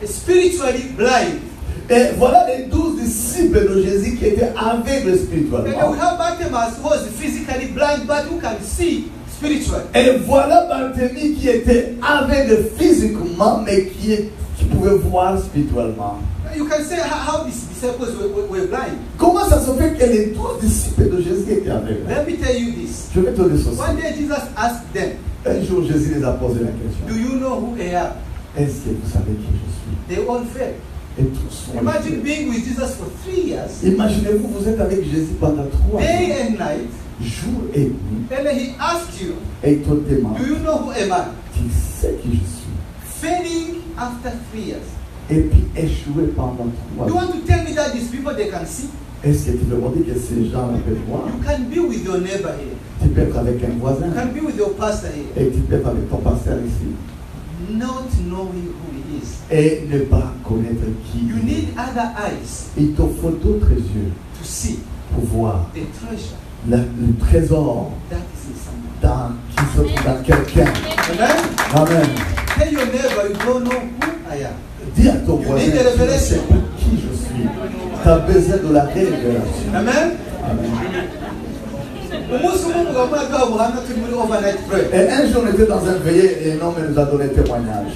spiritually blind. Et voilà les 12 disciples de Jésus qui étaient aveugles And then we spirituellement. have Bartimaeus who was physically blind but who can see spiritually. Et voilà Barthélemy qui était aveugle physiquement, mais qui pouvait voir spirituellement. You can say how these disciples were blind. Comment ça se fait que les 12 disciples de Jésus étaient aveugles? Let me tell you this. Je vais te dire ceci. One day Jesus asked them, Un jour, Jésus les a posé la do question. you know who I am? Est-ce que vous savez qui je suis? They all failed. Et tous sont Imagine effrayés. being with Jesus for 3 years, Imaginez-vous, vous êtes avec Jésus pendant 3 day ans, and night, jour et nuit, and then he asked you, et il te demande, do you know who am I? tu sais qui je suis? after 3 years. et puis échouer pendant 3 You ans. want to tell me that these people they can see? Est-ce que tu veux me dire que ces gens-là peuvent voir? You can be with your neighbor here. Tu peux être avec un voisin You can be with your pastor here. et tu peux être avec ton pasteur ici Not knowing who he is. et ne pas connaître qui You il est. need other eyes Il te faut d'autres yeux to see pour voir the treasure le trésor that is in someone. qui se trouve dans quelqu'un. Amen? Amen. Tell your neighbor you don't know who I am. Dis à ton You voisin, need the tu ne sais revelation. pas qui je suis. Tu as besoin de la révélation. Amen? Amen. Umunsi umwe umugabo umwe yaduha ubuhamya turi muri overnight prayer. Et un jour, on était dans un veillée et un homme nous a donné témoignage.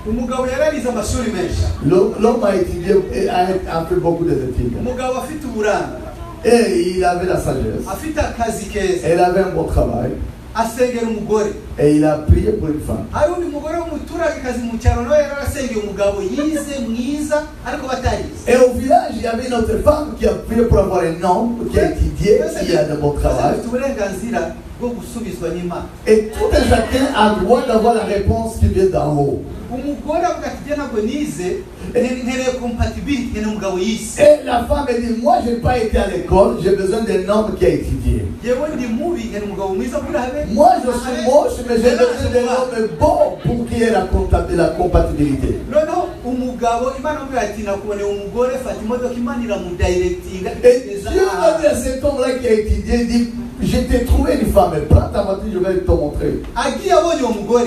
Umugabo yararize amashuri menshi. L'homme a étudié et a fait beaucoup d'études. Umugabo afite uburanga, Et il avait la sagesse. afite akazi keza, Et il avait un bon travail. asengera umugore. Et il a prié pour une femme. Hari undi mugore w'umuturagekazi mu cyaro nawe yarasengeye umugabo yize mwiza ariko batarize. Et au village, il y avait une autre femme qui a prié pour avoir un homme qui a étudié, qui a de bon travail. Afite uburenganzira bwo gusubizwa n'Imana. Et tout un chacun a le droit d'avoir la réponse qui vient d'en haut. Umugore avuga ati jye ntabwo nize nkeneye compatibility nkeneye umugabo yize. Et la femme elle dit, moi je n'ai pas été à l'école, j'ai besoin d'un homme qui a étudié. Yewe ndi mubi nkeneye umugabo mwiza kuri habe. Moi je suis moche, mais j'ai besoin d'un homme bon pour qu'il y ait la compatibilité. Noneho umugabo Imana amubwira ati nakuboneye umugore fata imodoka Imana iramudirectinga. Et Dieu m'a dit à cet homme-là qui a étudié, il dit, je t'ai trouvé une femme, prends ta voiture, je vais te montrer. Agiye abonye uwo mugore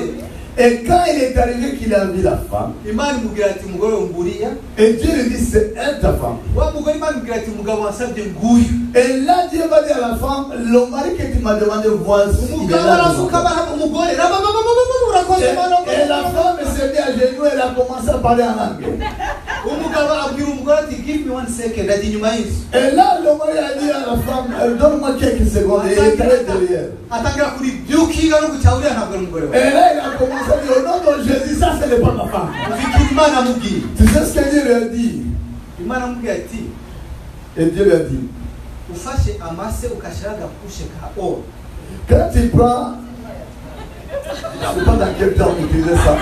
Et quand il est arrivé qu'il a vu la femme, Imana imubwira ati umugore nguriya. et Dieu lui dit, c'est elle ta femme. Wa mugore Imana imubwira ati umugabo wansabye nguyu. Et là, Dieu va dire à la femme, le mari que tu m'as demandé, voici. il est Umugabo là, arasuka devant toi. baha umugore urakoze Imana. Et la femme s'est mise à genoux, elle a commencé à parler en anglais. Umugabo abwira umugore ati give me 1 second ati nyuma y'inzu. Et là, le mari a dit à la femme, donne-moi quelques secondes. Et il est allé derrière. Atangira kuribyukira no gucyahurira ntabwo ari umugore wawe. Et là, il a commencé à dire, au nom de Jésus, ça, ce n'est pas ma femme. Ufite Imana amubwira. Tu sais ce que Dieu lui a dit? Imana amubwira ati Et Dieu lui a dit, ufashe amase ukashira agakushe ka oro. quand tu prends, je ne sais pas dans quel terme utiliser ça,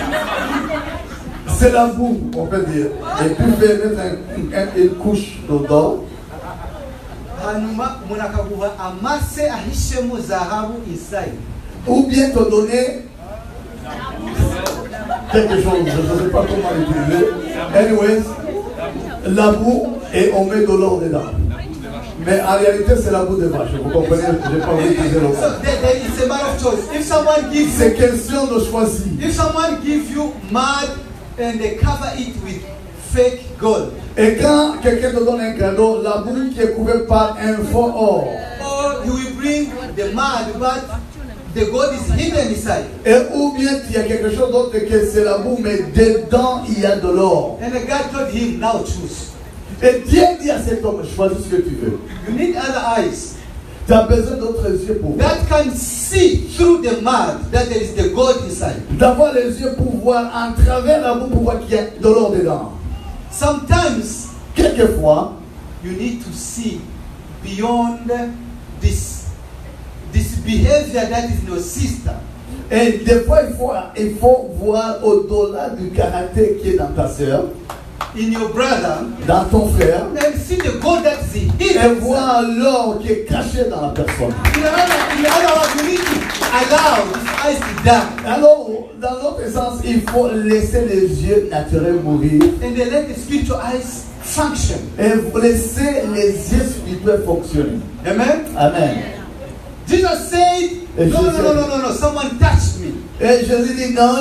c'est la boue, on peut dire. Et puis mettre une couche d'odeur. Hanyuma umuntu akaguha amase ahishemo zahabu inside. Ou bien te donner quelque chose, je ne sais pas comment l'utiliser. Anyways, la boue et on met de l'or dedans. Mais en réalité, c'est la boue de vache. Vous comprenez? Je n'ai pas envie d'utiliser le mot. So there is a matter of choice. If someone gives C'est question de choisir. if someone gives you mud and they cover it with fake gold, Et quand quelqu'un te donne un cadeau, la boue qui est couverte par un faux or. or you will bring the mud but the gold is hidden inside. Et ou bien il y a quelque chose d'autre que c'est la boue, mais dedans il y a de l'or. And the God told him, now choose. Et Dieu dit à cet homme, choisis ce que tu veux. You need other eyes Tu as besoin d'autres yeux pour voir. that can see through the mud that there is the gold inside. D'avoir les yeux pour voir en travers la boue pour voir qu'il y a de l'or dedans. Sometimes Quelquefois, you need to see beyond this behavior that is in your sister. et des fois il faut voir au-delà du caractère qui est dans ta sœur, In your brother, dans ton frère, and see the gold that is hidden. et voir l'or qui est caché dans la personne. In other words, you need to allow his eyes to die Alors, dans l'autre sens, il faut laisser les yeux naturels mourir and then let the spiritual eyes function. et laisser les yeux spirituels fonctionner. Amen. Amen. Jesus said, Et no, Jésus- no, someone touched me. Et Jésus dit, non,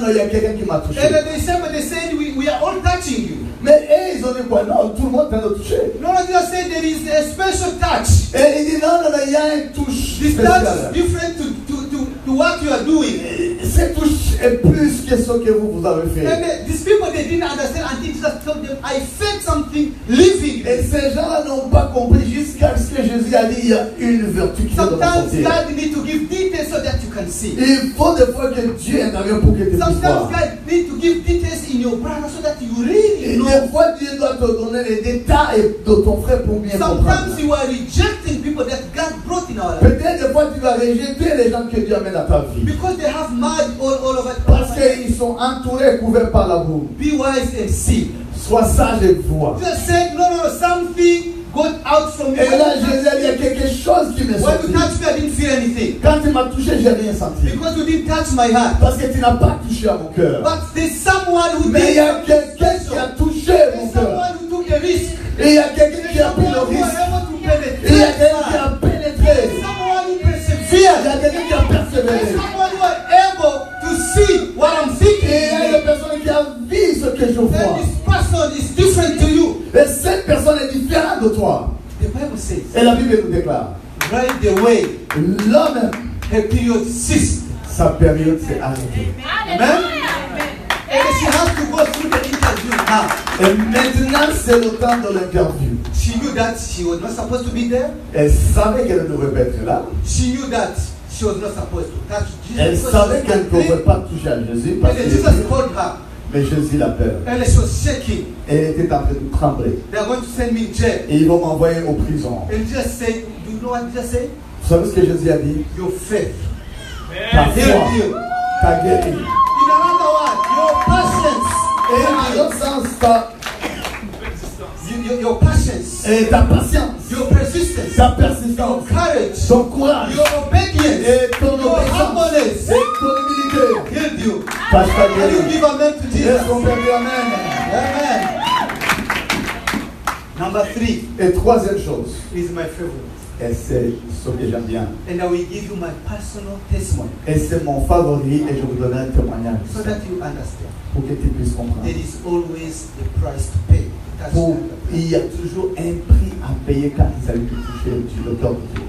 il y a quelqu'un qui m'a touché. And then they said, we are all touching you. Mais ils ont dit quoi? Non, tout le monde est en train de toucher. No, Jesus said there is a special touch. Et il dit, non, il y a une touche This touch spéciale. is different to what you are doing. Cette touche est plus que ce que vous avez fait. And these people, they didn't understand until Jesus told them, I felt something living. Et ces gens-là n'ont pas compris jusqu'à ce que Jésus a dit, il y a une vertu qui est dans le Sometimes sentier. God needs to give details so that you can see. Il faut des fois que Dieu intervienne pour que tu puisses Sometimes voir. God needs to give details in your brother so that you really Et know. des fois, Dieu doit te donner les détails de ton frère pour bien comprendre. Sometimes you are rejecting people that God brought in our life Peut-être des fois, tu vas rejeter les gens que Dieu amène à ta vie. because they have mud all over. Parce que qu'ils sont entourés, couverts par la boue. Be wise and see. Sois sage et vois. Jesus said, no, something got out from you. Et là, Jésus a dit, il y a quelque chose qui m'est When sorti. you touched me, I didn't feel anything. Quand tu m'as touché, j'ai rien senti. Because you didn't touch my heart. Parce que tu n'as pas touché à mon cœur. But there's someone who Mais il y a did. quelqu'un qui a touché mon There's cœur. someone who took a risk. Et il y a quelqu'un qui a pris le Someone who was risque. able to penetrate. Et il y a quelqu'un qui a pénétré. Someone who Il y a persevered. quelqu'un qui a persévéré. Someone who was able to see what I'm Et il y a thinking. une personne qui a vu ce que je And vois. this person is different to you. Et cette personne est différente de toi. The Bible says, Et la Bible nous déclare, right away, l'homme, her period ceased. sa période s'est arrêtée. Amen? And she has to go through the interview now. Et maintenant, c'est le temps de l'interview. She knew that she was not supposed to be there. Elle savait qu'elle ne devait pas être là. She knew that she was not supposed to touch Jesus. Elle because savait she qu'elle ne was pouvait unclean. pas toucher à Jésus parce And then qu'il Jesus était- called her. Mais Jésus l'appelle. And she was shaking. Elle était en train de trembler. They are going to send me in jail. Et ils vont m'envoyer en prison. And Jesus said, do you know what Jesus said? Vous savez ce que Jésus a dit? Your faith Ta foi healed you. t'a guéri. In another word, your patience Et healed en you. l'autre sens, Your patience, et ta patience, your persistence, ta your persistance, courage, ton courage, your obedience, et ton your obéissance, humbleness et ton humilité. healed you. Parce que Can you guéri. give amen to Jesus? Est-ce qu'on peut dire Amen? Amen. Number 3 Et troisième chose, is my favorite. et c'est ce que j'aime bien, And I will give you my personal testimony et c'est mon favori, et je vous donne un témoignage so that you understand. pour que tu puisses comprendre. There is always a price to pay. That's Pour, the il y a toujours un prix à payer quand il s'agit de toucher le cœur de Dieu.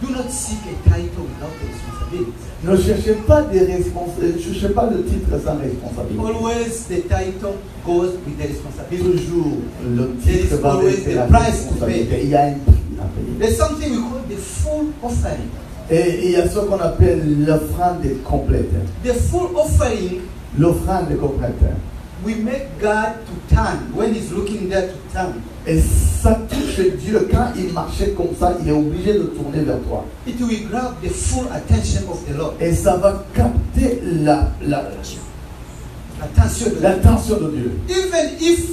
Do not seek a title without the responsibility. Ne cherchez pas des responsabilités, ne cherchez pas le titre sans responsabilité. Always the title goes with the responsibility. Toujours le There titre is va always avec the la price to responsabilité. pay. Il y a un prix à payer. There's something we call the full offering. Et il y a ce qu'on appelle l'offrande complète. The full offering, L'offrande complète. we make God to turn when He's looking there to turn. Et ça touche Dieu. Quand il marchait comme ça, il est obligé de tourner vers toi. It will grab the full attention of the Lord. Et ça va capter l'attention de Dieu. Even if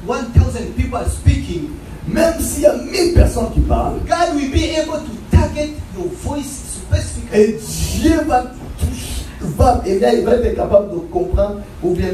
1,000 people are speaking, Même s'il y a 1000 personnes qui parlent, God will be able to target your voice specifically. et Dieu va toucher, et là, il va être capable de comprendre ou bien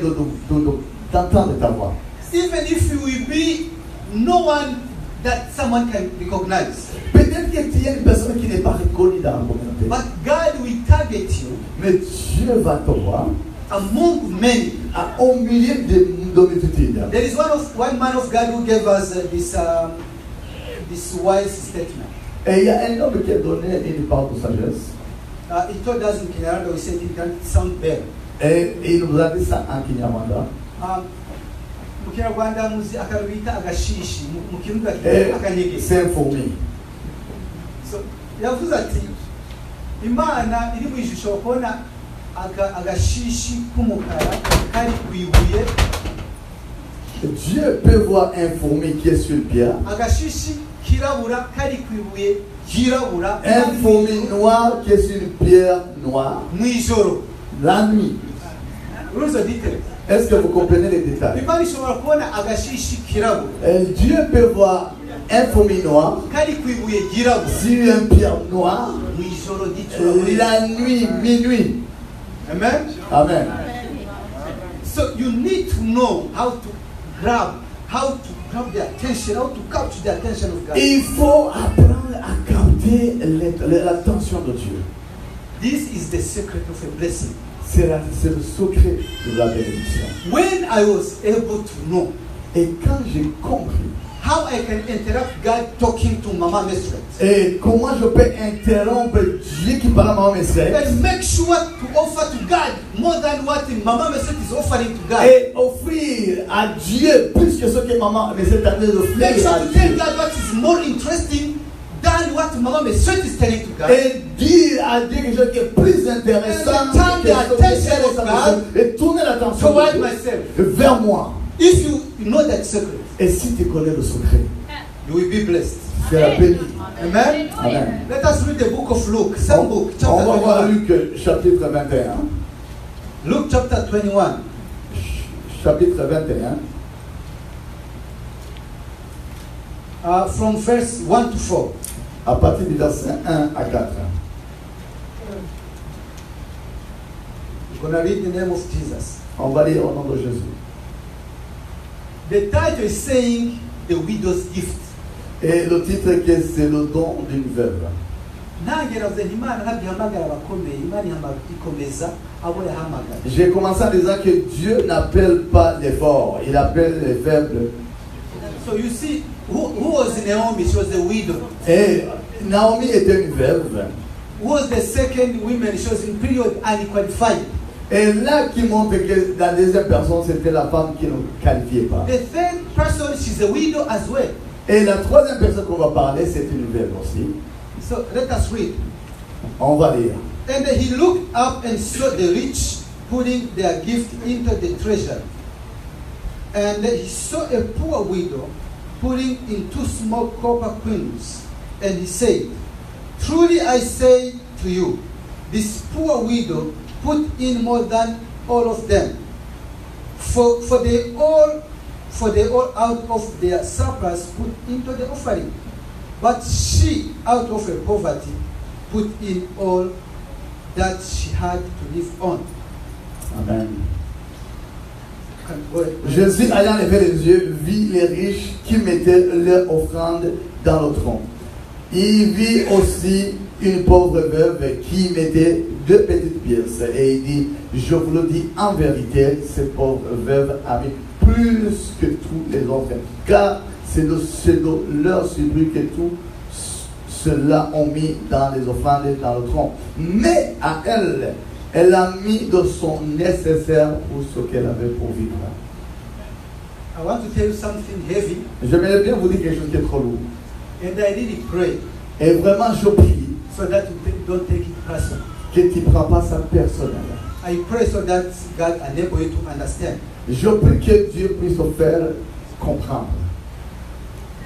d'entendre ta voix. Even if you will be no one that someone can recognize. Peut-être que tu es une personne qui n'est pas reconnue dans la communauté. But God will target you Mais Dieu va te voir among many. au milieu de multitudes. There is one man of God who gave us this wise statement. Et il y a un homme qui a donné une part de sagesse. He told us in Kinyarwanda, we said it can sound better. Et il nous a dit ça en Kinyarwanda. Mu Kinyarwanda muzi akarubita agashishi mu kirundi Et akanyege. c'est un fourmi. So yavuze ati Imana iri mu ishusho kubona agashishi k'umukara kari ku ibuye. Dieu peut voir un fourmi qui est sur le pierre. Agashishi kirabura kari ku ibuye ryirabura. Un fourmi noir qui est sur une pierre noire. Mu ijoro. La nuit. Uruzo details. Est-ce que vous comprenez les détails? Imana ishobora kubona agashishi kirabura Dieu peut voir un fourmi noir kari ku ibuye ryirabura sur une pierre noire. mu ijoro ry'icuraburindi. La nuit, minuit. Amen. Amen. So you need to know how to grab the attention, how to capture the attention of God. Il faut apprendre à capter l'attention de Dieu. This is the secret of a blessing. C'est le secret de la bénédiction. When I was able to know Et quand j'ai compris how I can interrupt God talking to Mama Mesret et comment je peux interrompre Dieu qui parle à Maman Mesret and make sure to offer to God more than what Mama Mesret is offering to God. et offrir à Dieu plus que ce que Maman Mesret a d'offrir Make sure à to tell Dieu. God what is more interesting than what Mama Mesret is telling to God. Et dire à Dieu quelque chose qui est plus intéressant And turn que the ce qui est attention of intéressant God et tourner l'attention toward de Dieu myself. vers moi. If you know that secret, Et si tu connais le secret, you will be blessed. tu seras béni. Amen. Amen. Let us read the book of Luke, same book, On chapter va voir 21. Luc chapitre 21. Luke chapter 21. chapitre 21, From verse 1 to 4. à partir du verset 1 à 4. We're going to read the name of Jesus. On va lire au nom de Jésus. The title is saying the widow's gift. Et le titre que c'est le don d'une veuve. nange navuze nti Imana ntabwo ihamagara abakomeye, Imana ikomeza abo yahamagara. J'ai commencé en disant que Dieu n'appelle pas les forts, il appelle les faibles. So you see, who was Naomi? She was a widow. Et Naomi était une veuve. Who was the second woman? She was in period unqualified. Et là qui montre que la deuxième personne c'était la femme qui ne qualifiait pas. The third person, she's a widow as well. Et la troisième personne qu'on va parler c'est une veuve aussi. So let us read. On va lire. And he looked up and saw the rich putting their gift into the treasury. And he saw a poor widow putting in 2 small copper coins. And he said, truly I say to you, this poor widow put in more than all of them. For they all out of their surplus put into the offering. But she, out of her poverty, put in all that she had to live on. Amen. Jésus, ayant levé les yeux, vit les riches qui mettaient leur offrande dans le tronc. Il vit aussi une pauvre veuve qui mettait 2 petites pièces. Et il dit, je vous le dis en vérité, cette pauvre veuve a mis plus que tous les autres. Car c'est de leur surplus que tout cela ont mis dans les offrandes dans le tronc. Mais à elle, elle a mis de son nécessaire pour ce qu'elle avait pour vivre. I want to tell you something heavy. J'aimerais bien vous dire quelque chose qui est trop lourd. And I really pray Et vraiment, je prie so that you don't take it personal. que tu ne prends pas ça personnel. I pray so that God enable you to understand. Je prie que Dieu puisse te faire comprendre.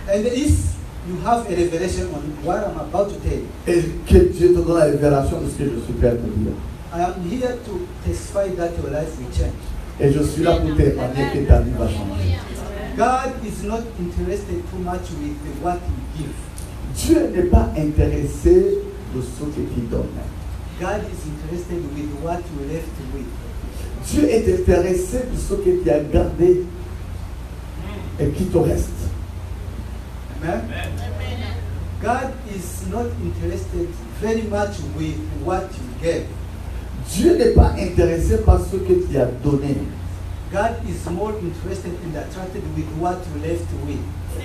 And if you have a revelation on what I'm about to tell you, Et que Dieu te donne la révélation de ce que je suis prêt à te dire. I am here to testify that your life will change. Et je suis là pour témoigner que ta vie va changer. God is not interested too much with what you give. Dieu n'est pas intéressé de ce que tu donnes. God is interested with what you left with. Dieu est intéressé de ce que tu as gardé et qui te reste. Amen? God is not interested very much with what you gave. Dieu n'est pas intéressé par ce que tu as donné. God is more interested and attracted with what you left with.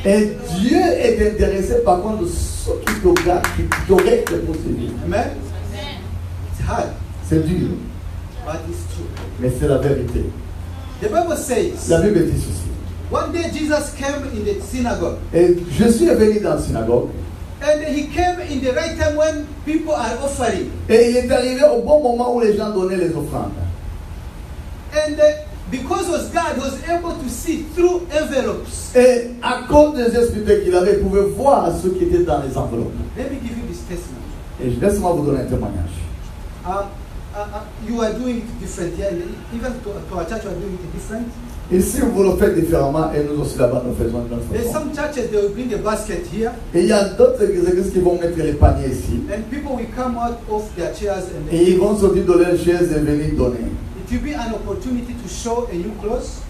Et Dieu est intéressé par contre de ce qui te garde, qui t'aurait possédé. Amen? It's hard, C'est dur, but it's true. mais c'est la vérité. The Bible says, La Bible dit ceci. one day Jesus came in the synagogue. Et Jésus est venu dans la synagogue. And he came in the right time when people are offering. Et il est arrivé au bon moment où les gens donnaient les offrandes. And because was God was able to see through envelopes. Et à cause des esprits qu'il avait, il pouvait voir ce qui était dans les enveloppes. Let me give you this testimony. Et laisse-moi vous donner un témoignage. You are doing it different here. Even to our church, you are doing it different. Ici, vous le faites différemment et nous aussi là-bas, nous faisons de notre There's façon. some churches, they will bring a basket here. Et il y a d'autres églises qui vont mettre les paniers ici. And people will come out of their chairs and Et ils vont sortir de leur chaise et venir donner. it will be an opportunity to show a new clothes.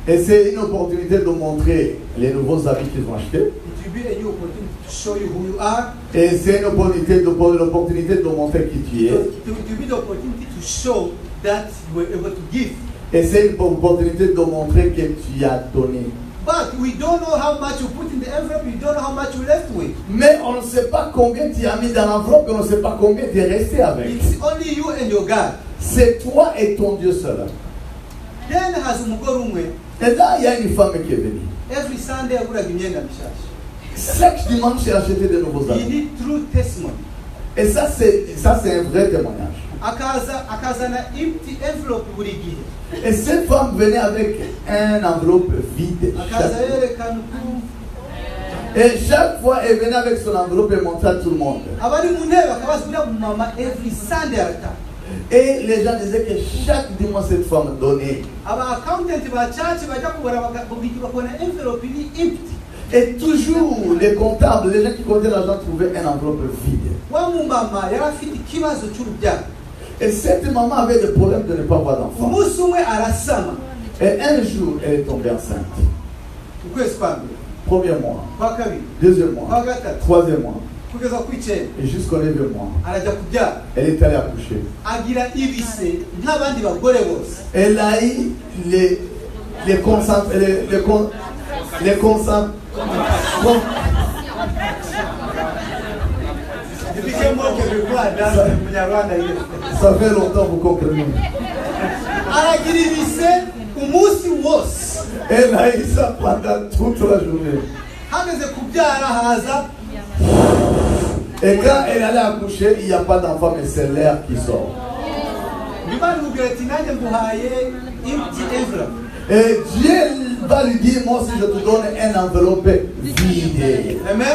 Et c'est une opportunité de montrer les nouveaux habits qu'ils ont achetés. It will be a new opportunity to show you who you are. Et c'est une opportunité de montrer qui tu es. It will be the opportunity to show that you were able to give. Et c'est une opportunité de montrer que tu as donné. But we don't know how much you put in the envelope. We don't know how much you left with. Mais on ne sait pas combien tu as mis dans l'enveloppe et on ne sait pas combien tu es resté avec. It's only you and your God. C'est toi et ton Dieu seul. Then has umugore umwe. Et là, il y a une femme qui est venue. Every Sunday aguraga imyenda mishasha. Chaque dimanche, j'ai acheté de nouveaux You habits. need true testimony. Et ça, c'est un vrai témoignage. Akazana empty envelope buri gihe. Et cette femme venait avec une enveloppe vide. Akaza yerekana uko Et chaque fois, elle venait avec son enveloppe et montrait à tout le monde. abari mu ntebe akabasubira mu mama every Sunday arataha. Et les gens disaient que chaque dimanche cette femme donnait. aba accountant ba church bajya kubara bakabona envelope iri empty. Et toujours les comptables, les gens qui comptaient l'argent trouvaient un enveloppe vide. wa mumama yari afite ikibazo cy'urubyaro. Et cette maman avait le problème de ne pas avoir d'enfant. umunsi umwe arasama. Et un jour, elle est tombée enceinte. ukwezi kwa mbere, Premier mois, kwa kabiri, deuxième kwa mois, gatatu, troisième mois, kugeza ku icyenda et jusqu'au 9e mois. arajya kubyara. Elle est allée accoucher. agira ibise nk'abandi bagore bose. Elle a eu les consent, les consent, ça fait longtemps vous comprenez. aragira ibise umunsi wose. Elle a eu ça pendant toute la journée. hageze kubyara haza. Et quand elle allait accoucher, il n'y a pas d'enfant, mais c'est l'air qui sort. Imana imubwira ati nanjye nguhaye empty envelope. Et Dieu va lui dire, moi aussi je te donne un enveloppe vide. Amen.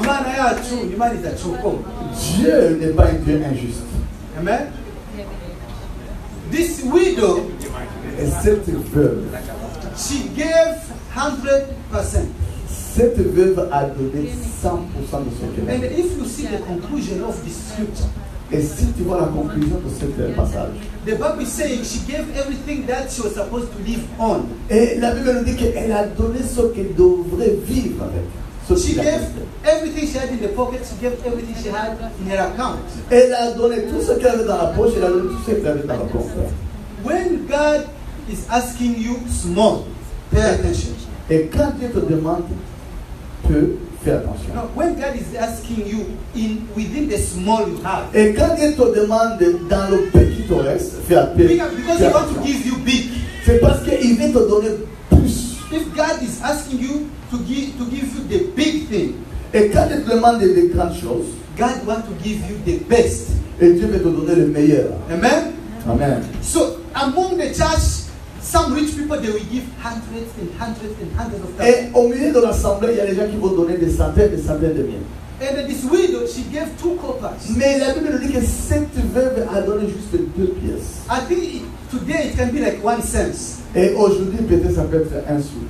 Imana yacu ni Imana idacukoma. Dieu n'est pas un Dieu injuste. Amen. This widow, Et cette veuve, she gave 100%. cette veuve a donné 100% de ce qu'elle And a. if you see the conclusion of this scripture, Et si tu vois la conclusion de ce passage, the Bible is saying she gave everything that she was supposed to live on. et la Bible nous dit qu'elle a donné ce qu'elle devrait vivre avec. Ce She qu'il a gave fait. everything she had in the pocket, she gave everything she had in her account. Elle a donné tout ce qu'elle avait dans la poche, elle a donné tout ce qu'elle avait dans le compte. When God is asking you small, pay attention. Et quand Dieu te demande peu, fais attention. No, when God is asking you within the small you have, Et quand Dieu te demande dans le peu qui te reste, fais attention. because He wants to give you big. C'est parce qu'il veut te donner plus. If God is asking you to give you the big thing, Et quand Dieu te demande des grandes choses, God wants to give you the best. et Dieu veut te donner le meilleur. Amen. Amen. So among the church, some rich people they will give hundreds and hundreds and hundreds of thousands. Et au milieu de l'assemblée, il y a des gens qui vont donner des centaines de milliers. And this widow, she gave 2 coppers. Mais la Bible nous dit que cette veuve a donné juste 2 pièces. I think today it can be like 1 cent. Et aujourd'hui, peut-être ça peut être un sou.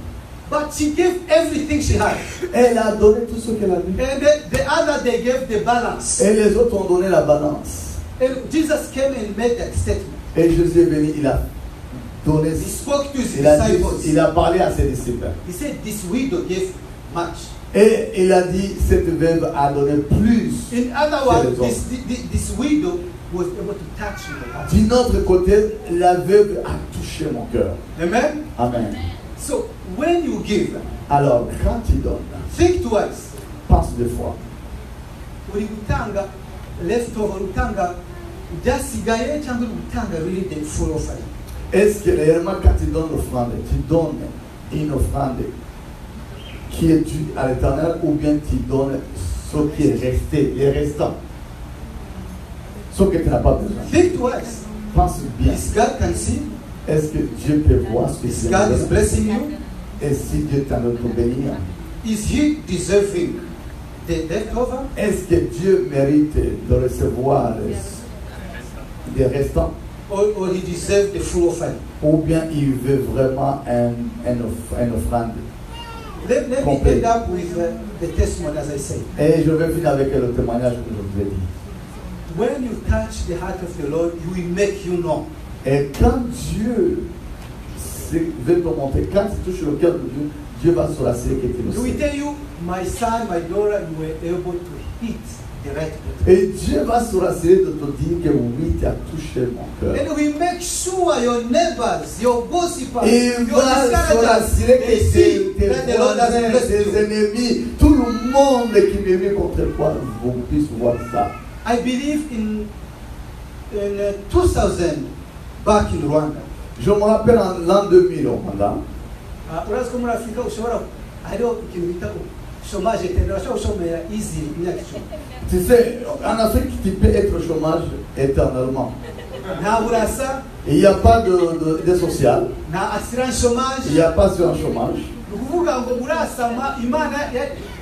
But she gave everything she had. Elle a donné tout ce qu'elle a eu. And the other they gave the balance. Et les autres ont donné la balance. And Jesus came and made that statement. Et Jésus est venu, il a donné, He spoke to his il a disciples. parlé à ses disciples. He said, this widow gave much. Et il a dit, cette veuve a donné plus. In other que words, les autres. this widow was able to touch my heart. D'un autre côté, la veuve a touché mon cœur. Amen. Amen. So when you give, Alors, quand tu donnes, think twice. pense 2 fois. Uri gutanga leftover, utanga byasigaye cyangwa uri gutanga really the full offering. Est-ce que réellement, quand tu donnes l'offrande, tu donnes une offrande qui est due à l'Éternel ou bien tu donnes ce qui est resté, les restants, ce que tu n'as pas besoin? Think twice. Pense bien. Is God can see? Est-ce que Dieu peut voir ce que Is tu God is as? blessing you? Et si Dieu t'en veut te bénir, Is He deserving the leftover? est-ce que Dieu mérite de recevoir des restants Or He deserves the full offering? ou bien il veut vraiment une offrande? Let me Complete. end up with the testimony as I say. Et je vais finir avec le témoignage que je vous ai dit. When you touch the heart of the Lord, He will make you know. Et quand Dieu veut te montrer, quand tu touches le cœur de Dieu, Dieu va se rassurer que tu le He will sais. tell you, my son, my daughter, you were able to hit the right button. Et Dieu va se rassurer de te dire que oui, tu as touché mon cœur. And we make sure your neighbors, your gossipers, Il your va se discouragers, rassurer they que see tes that the Lord has voisins, blessed tes you. ennemis, tout le monde qui m'aimait contre toi, vous puissent voir ça. I believe in 2000, back in Rwanda. Je me rappelle en l'an 2000 au Rwanda, Urazi ko muri Afurika ushobora hariho ikintu bita chômage éternel, urashobora gushomera easy imyaka 10. tu sais, en Afrique, tu peux être au chômage éternellement. Nta burasa, Il n'y a pas de social, nta assurance chômage. il n'y a pas sur un chômage. Ni ukuvuga ngo urasama Imana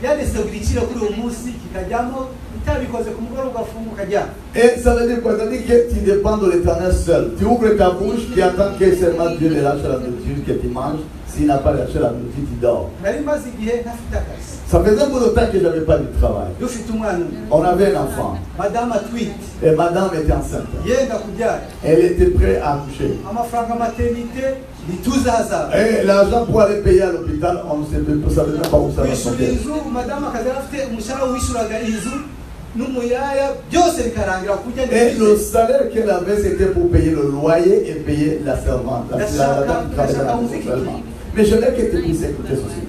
yarese buri kiro kuri uwo munsi kikajyamo utabikoze ku mugoroba ugafunga ukajya. Et ça veut dire quoi? Ça veut dire que tu dépends de l'Éternel seul. Tu ouvres ta bouche, tu attends que seulement Dieu le lâche la nourriture que tu manges. S'il n'a pas lâché la nourriture, tu dors. Nari maze igihe ntafite akazi. Ça faisait un peu de temps que je n'avais pas de travail. Dufite umwana umwe. On avait un enfant. Madame atwite. Et madame était enceinte. Yenda kubyara. Elle était prête à accoucher. Amafaranga maternité ntituzaza. Et l'argent pour aller payer à l'hôpital, on ne savait même pas où ça va Kwishyura sortir. inzu, madame akazi yari afite umushahara wishyuraga inzu n'umuyaya byose bikarangira kurya. Et le salaire qu'elle avait, c'était pour payer le loyer et payer la servante. La dame qui travaillait dans la maison seulement. Mais je n'ai que te puisse écouter ceci.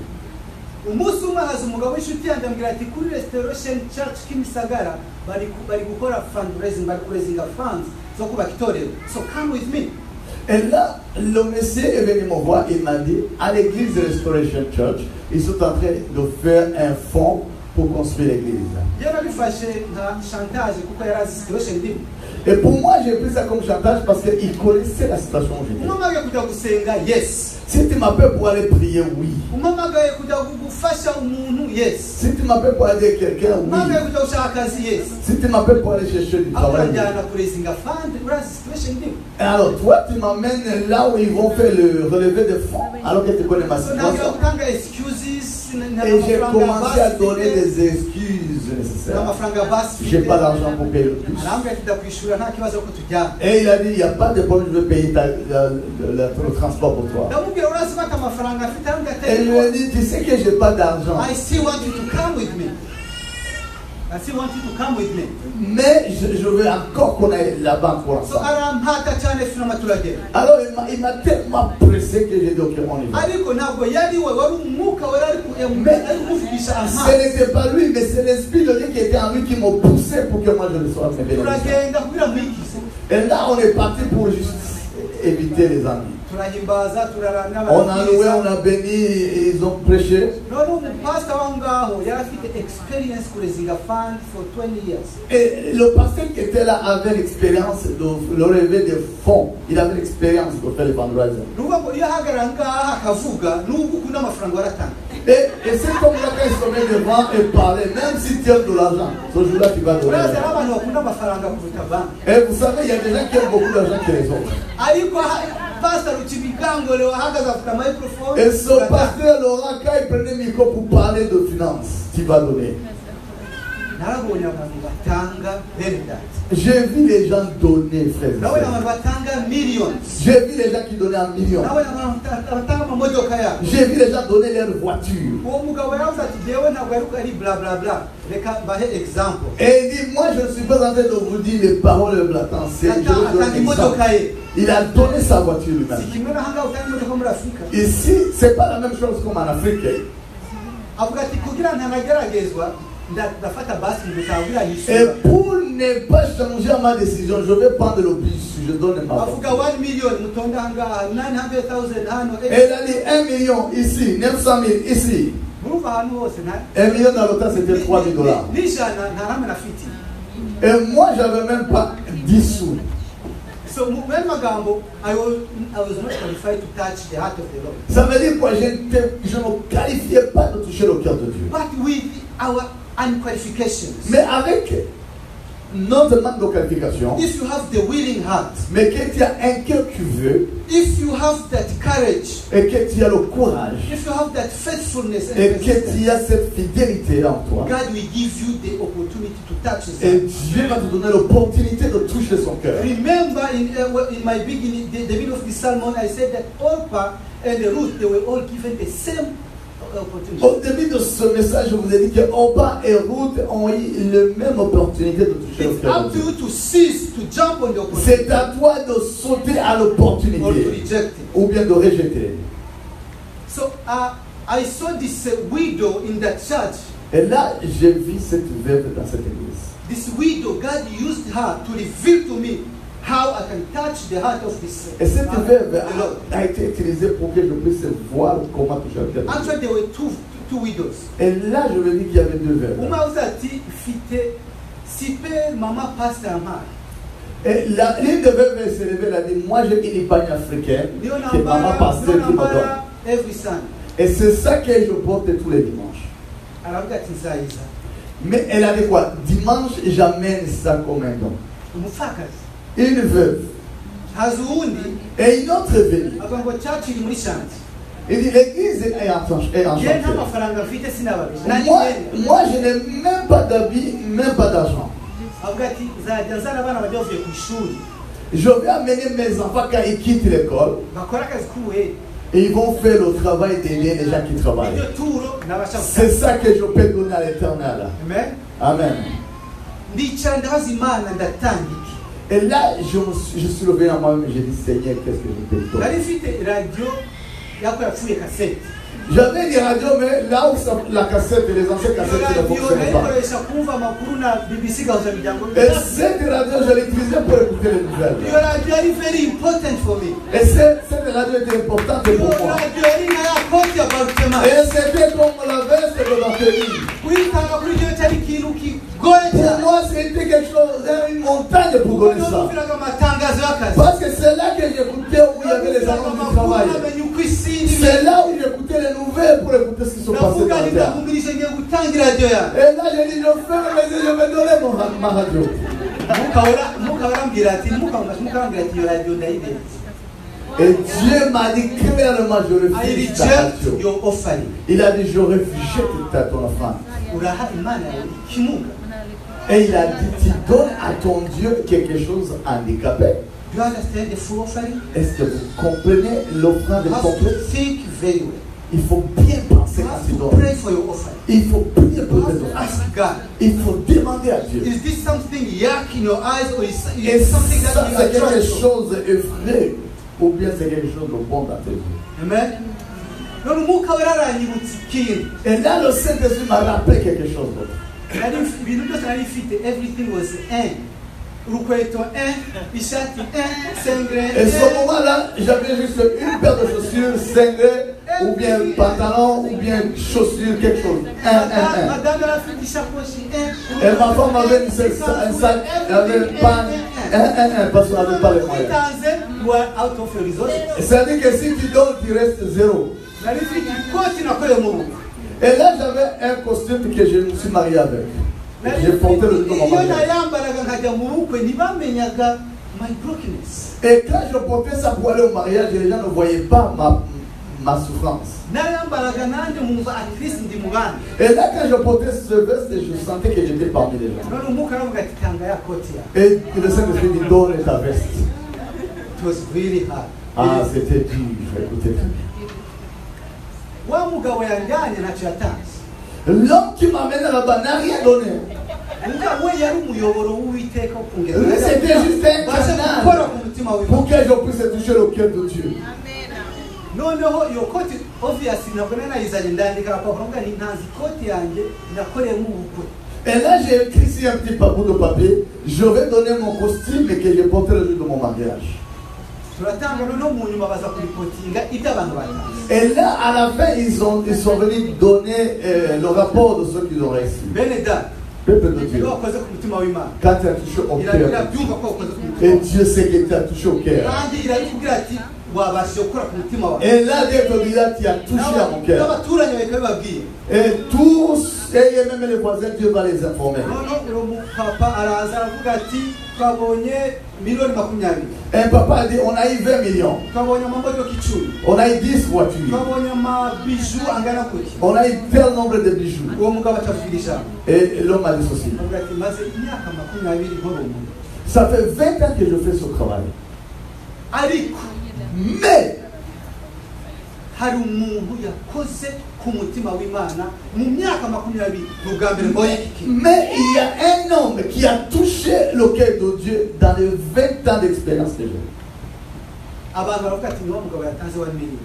Umunsi umwe haza umugabo w'inshuti yanjye ambwira ati kuri Restoration Church Kimisagara bari gukora fundraising, bari kurezinga funds zo kubaka itorero. So come with me. Et là, le monsieur est venu me voir, il m'a dit, à l'église Restoration Church, ils sont en train de faire un fonds pour construire l'église. Yarabifashe nka chantage kuko yari azi situation ndimo. Et pour moi, j'ai pris ça comme chantage parce qu'il connaissait la situation où j'étais. Umamagaye kujya gusenga, yes. Si tu m'appelles pour aller prier, oui. Umamagaye kujya gufasha umuntu, yes. Si tu m'appelles pour aller aider quelqu'un, oui. Umamagaye kujya gushaka akazi, yes. Si tu m'appelles pour aller chercher du travail, oui. Abajyana kurezinga fund, urazi situation ndimo. Et alors, toi, tu m'amènes là où ils vont faire le relevé de fonds, alors que tu connais ma So now situation. kutanga excuses. Et j'ai commencé à donner des excuses nécessaires. J'ai pas d'argent pour payer le bus. Et il a dit, il n'y a pas de problème, je vais payer le transport pour toi. Et il lui a dit, tu sais que j'ai pas d'argent. I still want you to come with me. I still want you to come with me. Mais je veux encore qu'on aille là-bas pour So ensemble. Alors il m'a tellement pressé que j'ai dit, ok, on y va. Mais ce n'était pas lui, mais c'est l'esprit de Dieu qui était en lui qui m'a poussé pour que moi je le sois. Et là, on est parti pour juste éviter les ennuis. On a loué, on a béni, ils ont prêché. Et le pasteur qui était là avait l'expérience de le relever des fonds. Il avait l'expérience de faire les fundraising. Et cet homme-là, quand il se met devant et parlait, même si tu as de l'argent, ce jour-là, tu vas donner. Et vous savez, il y a des gens qui ont beaucoup d'argent que les autres. Et ce pasteur Laurent, quand il prenait le micro pour parler de finances, tu vas donner. J'ai vu les gens donner, frère. J'ai vu les gens qui donnaient en millions. J'ai vu les gens donner leur voiture. Et il dit, moi je ne suis pas en train de vous dire les paroles blatantes. Il a donné sa voiture lui-même. Ici, ce n'est pas la même chose comme en Afrique. Et pour ne pas changer ma décision, je vais prendre le bus, je donne ma voiture. Et il a dit 1 million ici, 900 000 ici. 1 million dans l'autre, c'était 3 000 $. Et moi, je n'avais même pas 10 sous. Ça veut dire quoi? Je ne qualifiais pas de toucher le cœur de Dieu. Mais avec notre manque de qualification, if you have the willing heart, mais que tu as un cœur qui veut, if you have that courage, et que tu as le courage, if you have that faithfulness, et que tu as cette fidélité en toi, God will give you the opportunity to touch His et heart. Dieu va te donner l'opportunité de toucher son cœur. Remember in my beginning, the beginning of the sermon, I said that Orpah and Ruth, they were all given the same opportunity. Au début de ce message, je vous ai dit que Orpah et Ruth ont eu la même opportunité de toucher le It's cœur up de to Dieu. you to seize, to jump on the opportunity, C'est à toi de sauter à or to l'opportunité reject it. ou bien de rejeter. So I saw this widow in that church. Et là, j'ai vu cette veuve dans cette église. This widow, God used her to reveal to me how I can touch the heart of this. Et cette man, veuve the Lord. a été utilisée pour que je puisse voir comment toucher le cœur de Dieu. Actually, there were two widows. Et là, je me dis qu'il y avait deux veuves. Uma uzati fite sipe mama pastor ma. Et l'une des veuves s'est levée, elle a dit, moi j'ai une épargne africaine que maman pasteur qui me donne. Every Sunday. Et c'est ça que je porte tous les dimanches. Aravuga ati nzayiza. Mais elle a dit quoi? Dimanche, j'amène ça comme un don. umupfakazi Une veuve. haza uwundi Et une autre veuve. avuga ngo church iri muri shanti Il dit l'église est en ye nta chantier. mafaranga mfite sinababeshya Moi, je n'ai même pas d'habits, même pas d'argent. avuga ati nzajya nzana abana bajya bavuye ku ishuri Je vais amener mes enfants quand ils quittent l'école. bakora akazi k'ubuheri Et ils vont faire le travail d'aider les gens qui travaillent. iryo turo nabasha C'est ça que je peux donner à l'éternel. amen Amen. ndicara ndabaza imana ndatanga iki Et là, je suis levé à moi-même et j'ai dit, Seigneur, qu'est-ce que je peux te donner? nari mfite radiyo yako yapfuye kasete J'avais des radios, mais là où la cassette et les anciennes iyo cassettes ne radiyo fonctionnaient pas. nayikoresha kumva amakuru na bbc gahuza miryango Et cette radio, je l'utilisais pour écouter les nouvelles. iyo radiyo yari very important for me Et cette radio était importante iyo pour moi. radiyo yari nka ya koti ya barutema Et c'était comme la veste de Barthélemy. kuyitanga kuri iyo cyari ikintu kigoye Pour cyane moi, c'était quelque chose, une montagne pour donner ça. numviraga amatangazo y'akazi Parce que c'est là que j'écoutais où il y avait les annonces du travail. namenye uko isi C'est là où j'écoutais les nouvelles pour écouter ce qui se passait navuga dans nti la terre. ndakubwirije ngiye gutanga radiyo yawe Et là, j'ai dit, je ferme mes yeux, je vais donner ma radio. mukabarambwira ati mukarambwira ati iyo radiyo ndayidenze Et Dieu m'a dit clairement, je I refuse ta reject radio. your offering Il a dit, je refuse ton offrande. uraha imana yawe ikimuga Et il a dit, tu donnes à ton Dieu quelque chose handicapé. do you understand the full offering Est-ce que vous comprenez l'offrande you have complète? to think very well Il faut bien penser you quand have tu to donnes. pray for your offering Il faut prier you pour have tes to offrandes. ask God Il faut demander à Dieu. is this something yuck in your eyes or is Et it something ça, that you c'est quelque attract chose d'effrayé ou bien c'est quelque chose de bon dans tes yeux. amen none umwuka wera aranyibutsa ikintu Et là, le Saint-Esprit m'a rappelé quelque chose d'autre. ibintu byose nari mfite everything was urukweto ishati sengre Et ce moment-là, j'avais juste une paire de chaussures, cinglées, ou bien pantalon, ou bien chaussures, quelque chose. Un. madame yari afite ishakoshi Et ma femme avait un sac, elle avait pas un, parce qu'on n'avait pas les moyens. utanze you are out of your resources Et c'est-à-dire que si tu donnes, tu restes zéro. nari mfite ikoti nakoreye mu bukwe Et là, j'avais un costume que je me suis marié avec. J'ai porté le jour de mon iyo mariage. nayambaraga nkajya mu bukwe ntibamenyaga my brokenness Et quand je portais ça pour aller au mariage, les gens ne voyaient pas ma souffrance. nayambaraga nanjye mumva at least ndi mu bandi Et là, quand je portais ce veste, je sentais que j'étais parmi les gens. none umwuka aravuga ati tanga ya koti yawe Et le Saint-Esprit dit, donne ta veste. it was really hard Ah, c'était dur, écoutez. wa mugabo yanjyanye ntacyo yatanze L'homme qui m'amène là-bas n'a rien donné. umugabo we yari umuyoboro w'uwiteka wo kungeza Lui, c'était juste un baje gukora canal ku mutima w'imana pour que je puisse toucher le cœur de Dieu. noneho iyo koti obviously ntabwo nari nayizanye ndandika agapapuro mvuga nti ntanze ikoti yanjye nakoreyemo ubukwe Et là, j'ai écrit ici un petit bout de papier. Je vais donner mon costume et que je porterai le jour de mon mariage. turatanga noneho mu nyuma baza kuripotinga ibyo abantu batanze Et là, à la fin, ils sont venus donner le rapport de ce qu'ils ont reçu. bene data Peuple de Dieu, iyo wakoze ku mutima w'imana quand tu as touché au cœur, irabyumva ko wakoze ku et mutima Dieu sait que tu as touché au cœur. kandi irabikubwira ati wabashije gukora ku mutima wawe Et là, Dieu te dira, tu as touché à mon cœur. n'abaturanyi bawe ikabibabwira Et tous, et même les voisins, Dieu va les informer. noneho uwo mupapa araza aravuga ati twabonye miliyoni 20 Un papa a dit, on a eu 20 millions. twabonye amamodoka 10 On a eu 10 voitures. twabonye amabiju angana kuti On a eu tel nombre de bijoux. uwo mugabo acabwira ijambo Et l'homme a dit ceci. avuga ati maze imyaka 20 nkora umuntu Ça fait 20 ans que je fais ce travail. ariko Mais, hari umuntu yakoze ku mutima w'imana mu myaka 20 ni ubwa mbere mbonye iki kintu il y a un homme qui a touché le cœur de Dieu dans les 20 ans d'expérience que j'ai. abantu baravuga ati niwo mugabo yatanze 1 million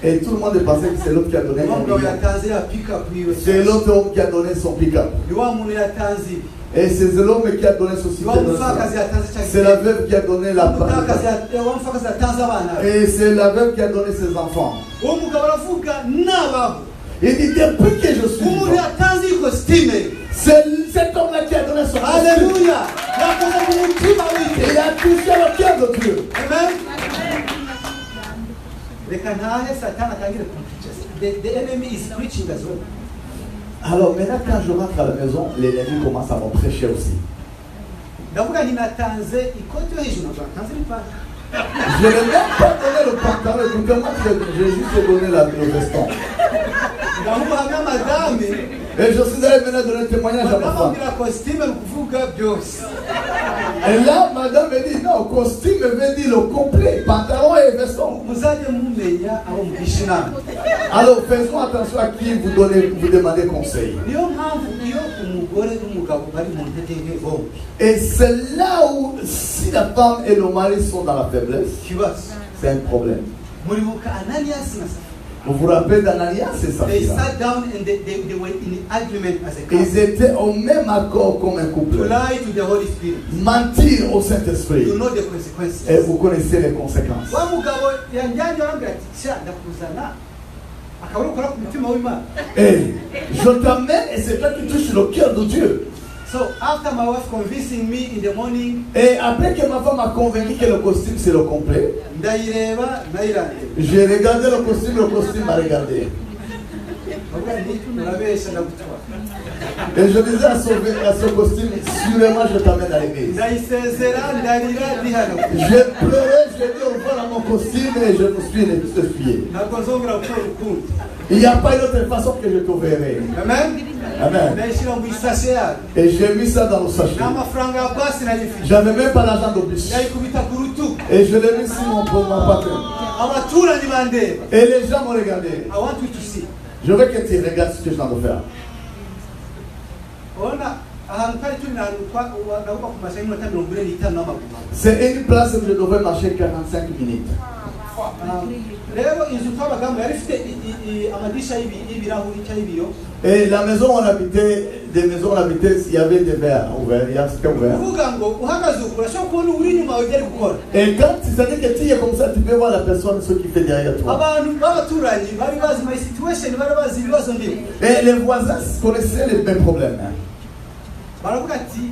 Et tout le monde pensait que c'est l'autre qui a donné niwo un mugabo million. yatanze ya pick-up yiwe C'est l'autre homme qui a donné son pick-up. ni wa muntu yatanze ibi Et c'est l'homme qui a donné son ni wa système. mupfakazi yatanze C'est la veuve qui a donné la part. wa mupfakazi yatanze abana be Et c'est la veuve qui a donné ses enfants. uwo mugabo aravuga n'abaho Il dit, depuis que je suis umuntu vivant, yatanze iyi kositime c'est cet homme-là qui a donné son costume. haleluya yakoze ku mutima w'iteka Il a touché le cœur de Dieu. amen reka ntahe satani atangire kumpica the enemy is preaching as well Alors maintenant, quand je rentre à la maison, l'ennemi commence à me prêcher aussi. ndavuga nti natanze ikoti yo hejuru natanze n'ipantaro. Je n'ai même pas donné le pantalon, écoutez-moi, j'ai juste donné le veston. ndamuhamya madame. Et je suis allé maintenant donner un témoignage à ma madame femme. ambwira costume kuvuga byose. Et là, madame me dit, non, costume veut dire le complet, pantalon et veston. muzajye mumenya abo mugisha inama. Alors faisons attention à qui vous demandez conseil. niyo mpamvu iyo umugore n'umugabo bari mu ntege nke bombi Et c'est là où, si la femme et le mari sont dans la faiblesse, ikibazo. c'est un problème. muribuka Ananias na Sapphira. Vous vous rappelez d'Ananias et They Saphira? sat down and they were in argument as a Ils couple. étaient au même accord comme un To couple. lie to the Holy Spirit. Mentir au Saint-Esprit. You know the consequences. Et vous connaissez les conséquences. wa mugabo yanjyanye arambwira ati sha ndakuzana akaba ukora ku mutima w'Imana. Et je t'amène et c'est toi qui touches le cœur de Dieu. So after my wife convincing me in the morning, Et après que ma femme m'a convaincu que le costume c'est le complet, ndayireba nayirandeba. j'ai regardé le costume m'a regardé. Bavuga nti urabesha ndagutwara. Et je disais à ce costume, sûrement je t'amène à l'église. Ndayisezera ndarira ndihana. J'ai pleuré, j'ai dit au revoir à mon costume et je me suis essuyé. Ntabwo nzongera gukora urukundo. Il n'y a pas une autre façon que je te verrai. Amen. Amen. Ndayishyira mu isashe yayo. Et j'ai mis ça dans le sachet. n'amafaranga ya basi narifite. J'avais même pas l'argent de bus. ndayikubita ku rutugu. Et je l'ai mis sur mon patron. abaturanyi bandeba. Et les gens m'ont regardé. I want you to see. Je veux que tu regardes ce que je viens de faire. Urabona ahantu twari turi naruka ku masaha y'iminota 45 n'amaguru. C'est une place où je devais marcher 45 minutes. Rero inzu twabagamo yari ifite amadisha y'ibirahuri cyangwa ibiyo. Et la maison où on habitait, des maisons où on habitait, il y avait des verres ouverts, il y avait ouvert. uvuga ngo uhagaze ukura cyo kubona uri inyuma wawe ugere gukora. Et quand tu sais que tu es comme ça, tu peux voir la personne, ce qui fait derrière toi. abantu b'abaturanyi bari bazi my situation, bari bazi ibibazo ndimo. Et les voisins connaissaient les mêmes problèmes. baravuga ati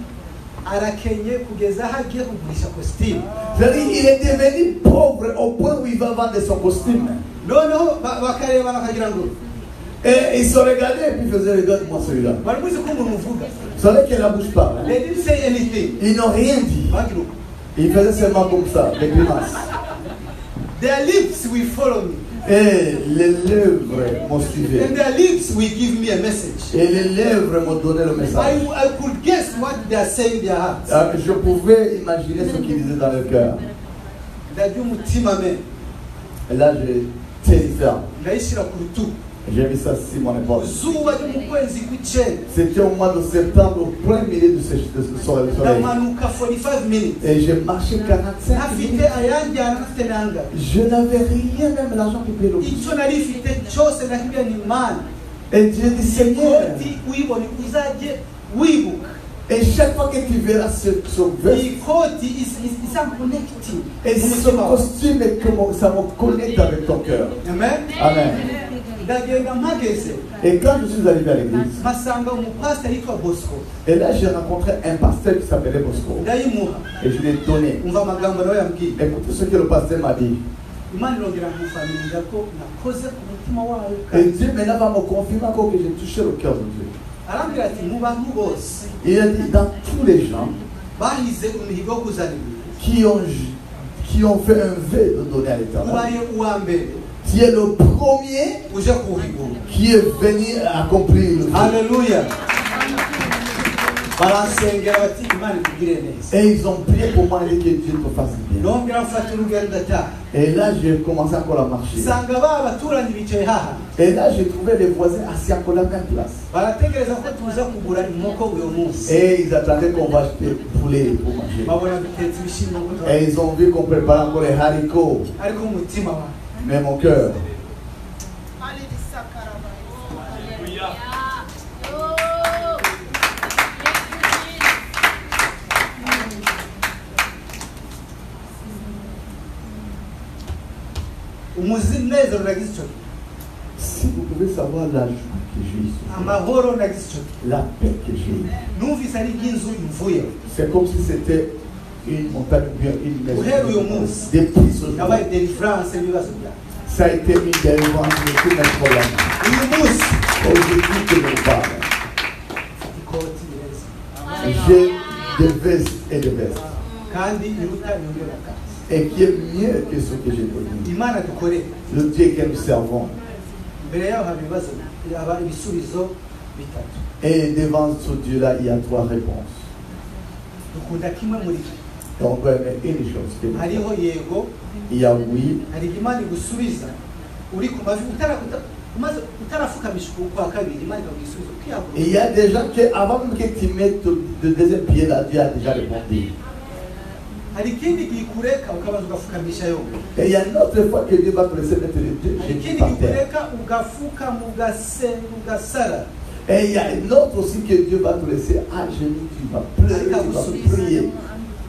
arakenye kugeza aho agiye kugurisha costume. C'est-à-dire il est devenu pauvre au point où il va vendre son costume. noneho bakareba bakagira ngo Et il se regardait et puis il faisait regarde-moi celui-là. bari muzi ko umuntu uvuga. Vous savez qu'elle ne bouge pas. Hein? They didn't say anything. Ils n'ont rien dit. bagira uko. Ils faisaient seulement comme ça, des grimaces. Their lips will follow me. Et les lèvres m'ont suivi. And their lips will give me a message. Et les lèvres m'ont donné le message. I could guess what they are saying in their hearts. Je pouvais imaginer ce qu'ils disaient dans leur cœur. Ndagira umutima me. Et là, j'ai tenu ferme. ndayishyira ku rutugu. J'ai mis ça sur mon épaule. Zuba ryo mu kwezi kw'icyenda. C'était au mois de septembre, au premier milieu de ce soleil. ndamanuka 45 minutes. Et j'ai marché 45 ntafite minutes. ayanjyana ntafite n'anga. Je n'avais rien, même l'argent pour payer le bus. icyo nari mfite cyose nakibwiye ni Imana. Et Dieu dit Seigneur. ikoti uyibone uzajye wibuka. Et chaque fois que tu verras ce vêtement, ikoti isa connecting. et ce costume, ça me connecte avec ton cœur. Amen. Amen. ndagenda mpageze. Et quand je suis arrivé à l'église, mpasanga umupasiteri yitwa Bosco. et là j'ai rencontré un pasteur qui s'appelait Bosco. ndayimuha. Et je lui ai donné. umva amagambo nawe yambwiye. Écoutez ce que le pasteur m'a dit. Imana irongera kumufamiliza ko nakoze ku mutima wayo. Et Dieu maintenant va me confirmer encore que j'ai touché le cœur de Dieu. arambwira ati mu bantu bose Il a dit dans tous les gens bahize umuhigo wo kuzana ibintu qui ont fait un vœu de donner à l'Éternel. ubaye uwa mbere Tu es le premier uje kuwuhigura. qui est venu accomplir le vœu. Haleluya. baransengera bati Imana ikugire neza. Et ils ont prié pour moi et que Dieu te fasse bien. nongera mfata urugendo ndataha. Et là j'ai commencé encore à marcher. nsanga ba baturanyi bicaye haha. Et là j'ai trouvé les voisins assis encore à la même place. barategereza ko tuza kugura inkoko uyu munsi. Et ils attendaient qu'on va acheter poulet pour manger. babona dutetse ibishimbo ngo tuba- Et ils ont vu qu'on prépare encore les haricots. ariko mu mutima wawe Mais mon cœur, umunezero nagize icyo gihe. si vous pouvez savoir la joie que j'ai eue, amahoro nagize icyo gihe. la paix que j'ai eue, numvise ari nk'inzu imvuye. c'est comme si c'était une montagne ou bien une maison. Uhera uyu munsi Depuis ce jour, yabaye deliverance y'ibibazo byawe. ça a été une délivrance de tous mes problèmes. uyu munsi Aujourd'hui, que je parle, J'ai des vestes et des vestes. kandi iruta yongera akazi. Et qui est mieux que ce que j'ai donné. Imana dukorera Le Dieu que nous servons. mbere yaho haba ibibazo, haba ibisubizo bitatu. Et devant ce Dieu-là, il y a 3 réponses. Dukunda kimwe muri cyo. Et on peut aimer une chose. Que Hariho yego, il y a oui. hari Imana igusubiza uri ku mavi utarafukamisha kwa kabiri, Imana ikagusubiza ukiyahura. Et il y a des gens qui, avant même que tu mettes le deuxième pied là, Dieu a déjà répondu. Hari ikindi gikureka ukabanza ugafukamisha yo. Et il y a une autre fois que Dieu va te laisser mettre les deux Hari genoux ikindi par terre. gikureka ugafuka mugasara. Et il y a une autre aussi que Dieu va te laisser à genoux, tu vas pleurer, tu vas prier.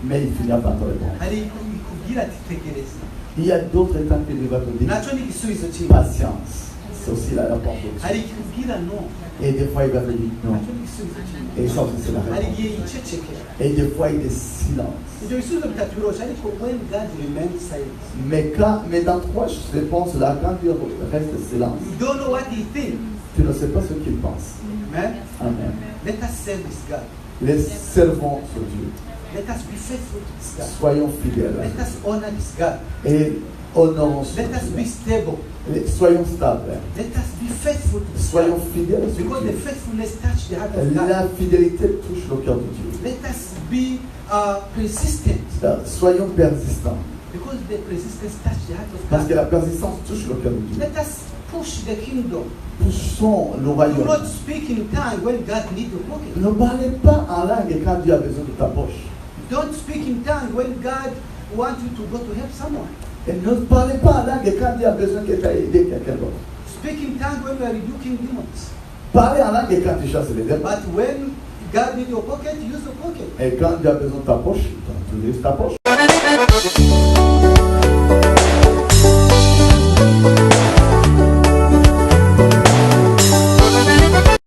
Mais il finira par te répondre. Hari ikubwira ati tegereza. Il y a d'autres temps que Dieu va te dire Naco ni igisubizo kimwe. patience. C'est aussi la réponse. Hari ikubwira no. Et des fois il va te dire non. Naco ni igisubizo kimwe. Et ça aussi c'est la Hari réponse. igihe yicecekera. Et des fois il est silence. Ibyo bisubizo bitatu birosha, ariko when God remains silent, Mais dans 3 réponses là, quand Dieu reste silence, you don't know what he thinks. tu ne sais pas ce qu'il pense. Amen. Amen. Let us service God. Les servons sur Dieu. Let us be faithful to this God. Soyons fidèles. Let us honor this God. Et honorons ce Let us be Dieu. stable. Soyons stables. Let us be faithful to this Soyons God. fidèles sur Because the Dieu. faithfulness touch the heart of God. La fidélité touche le cœur de Dieu. Let us be persistent. Soyons persistants. Because the persistence touch the heart of Parce que God. la persistance touche le cœur de Dieu. Let us push the kingdom. Poussons le Do royaume. not speak in tongue when God needs your pocket. Ne parlez pas en langue quand Dieu a besoin de ta poche. Don't speak in tongue when God wants you to go to help someone. Et ne parlez pas en langue quand Dieu a besoin que tu aies aidé quelqu'un d'autre. Speak in tongue when you are rebuking demons. Parlez en langue quand tu chasses les démons. But when God needs your pocket, use your pocket. Et quand Dieu a besoin de ta poche, tu utilises ta poche.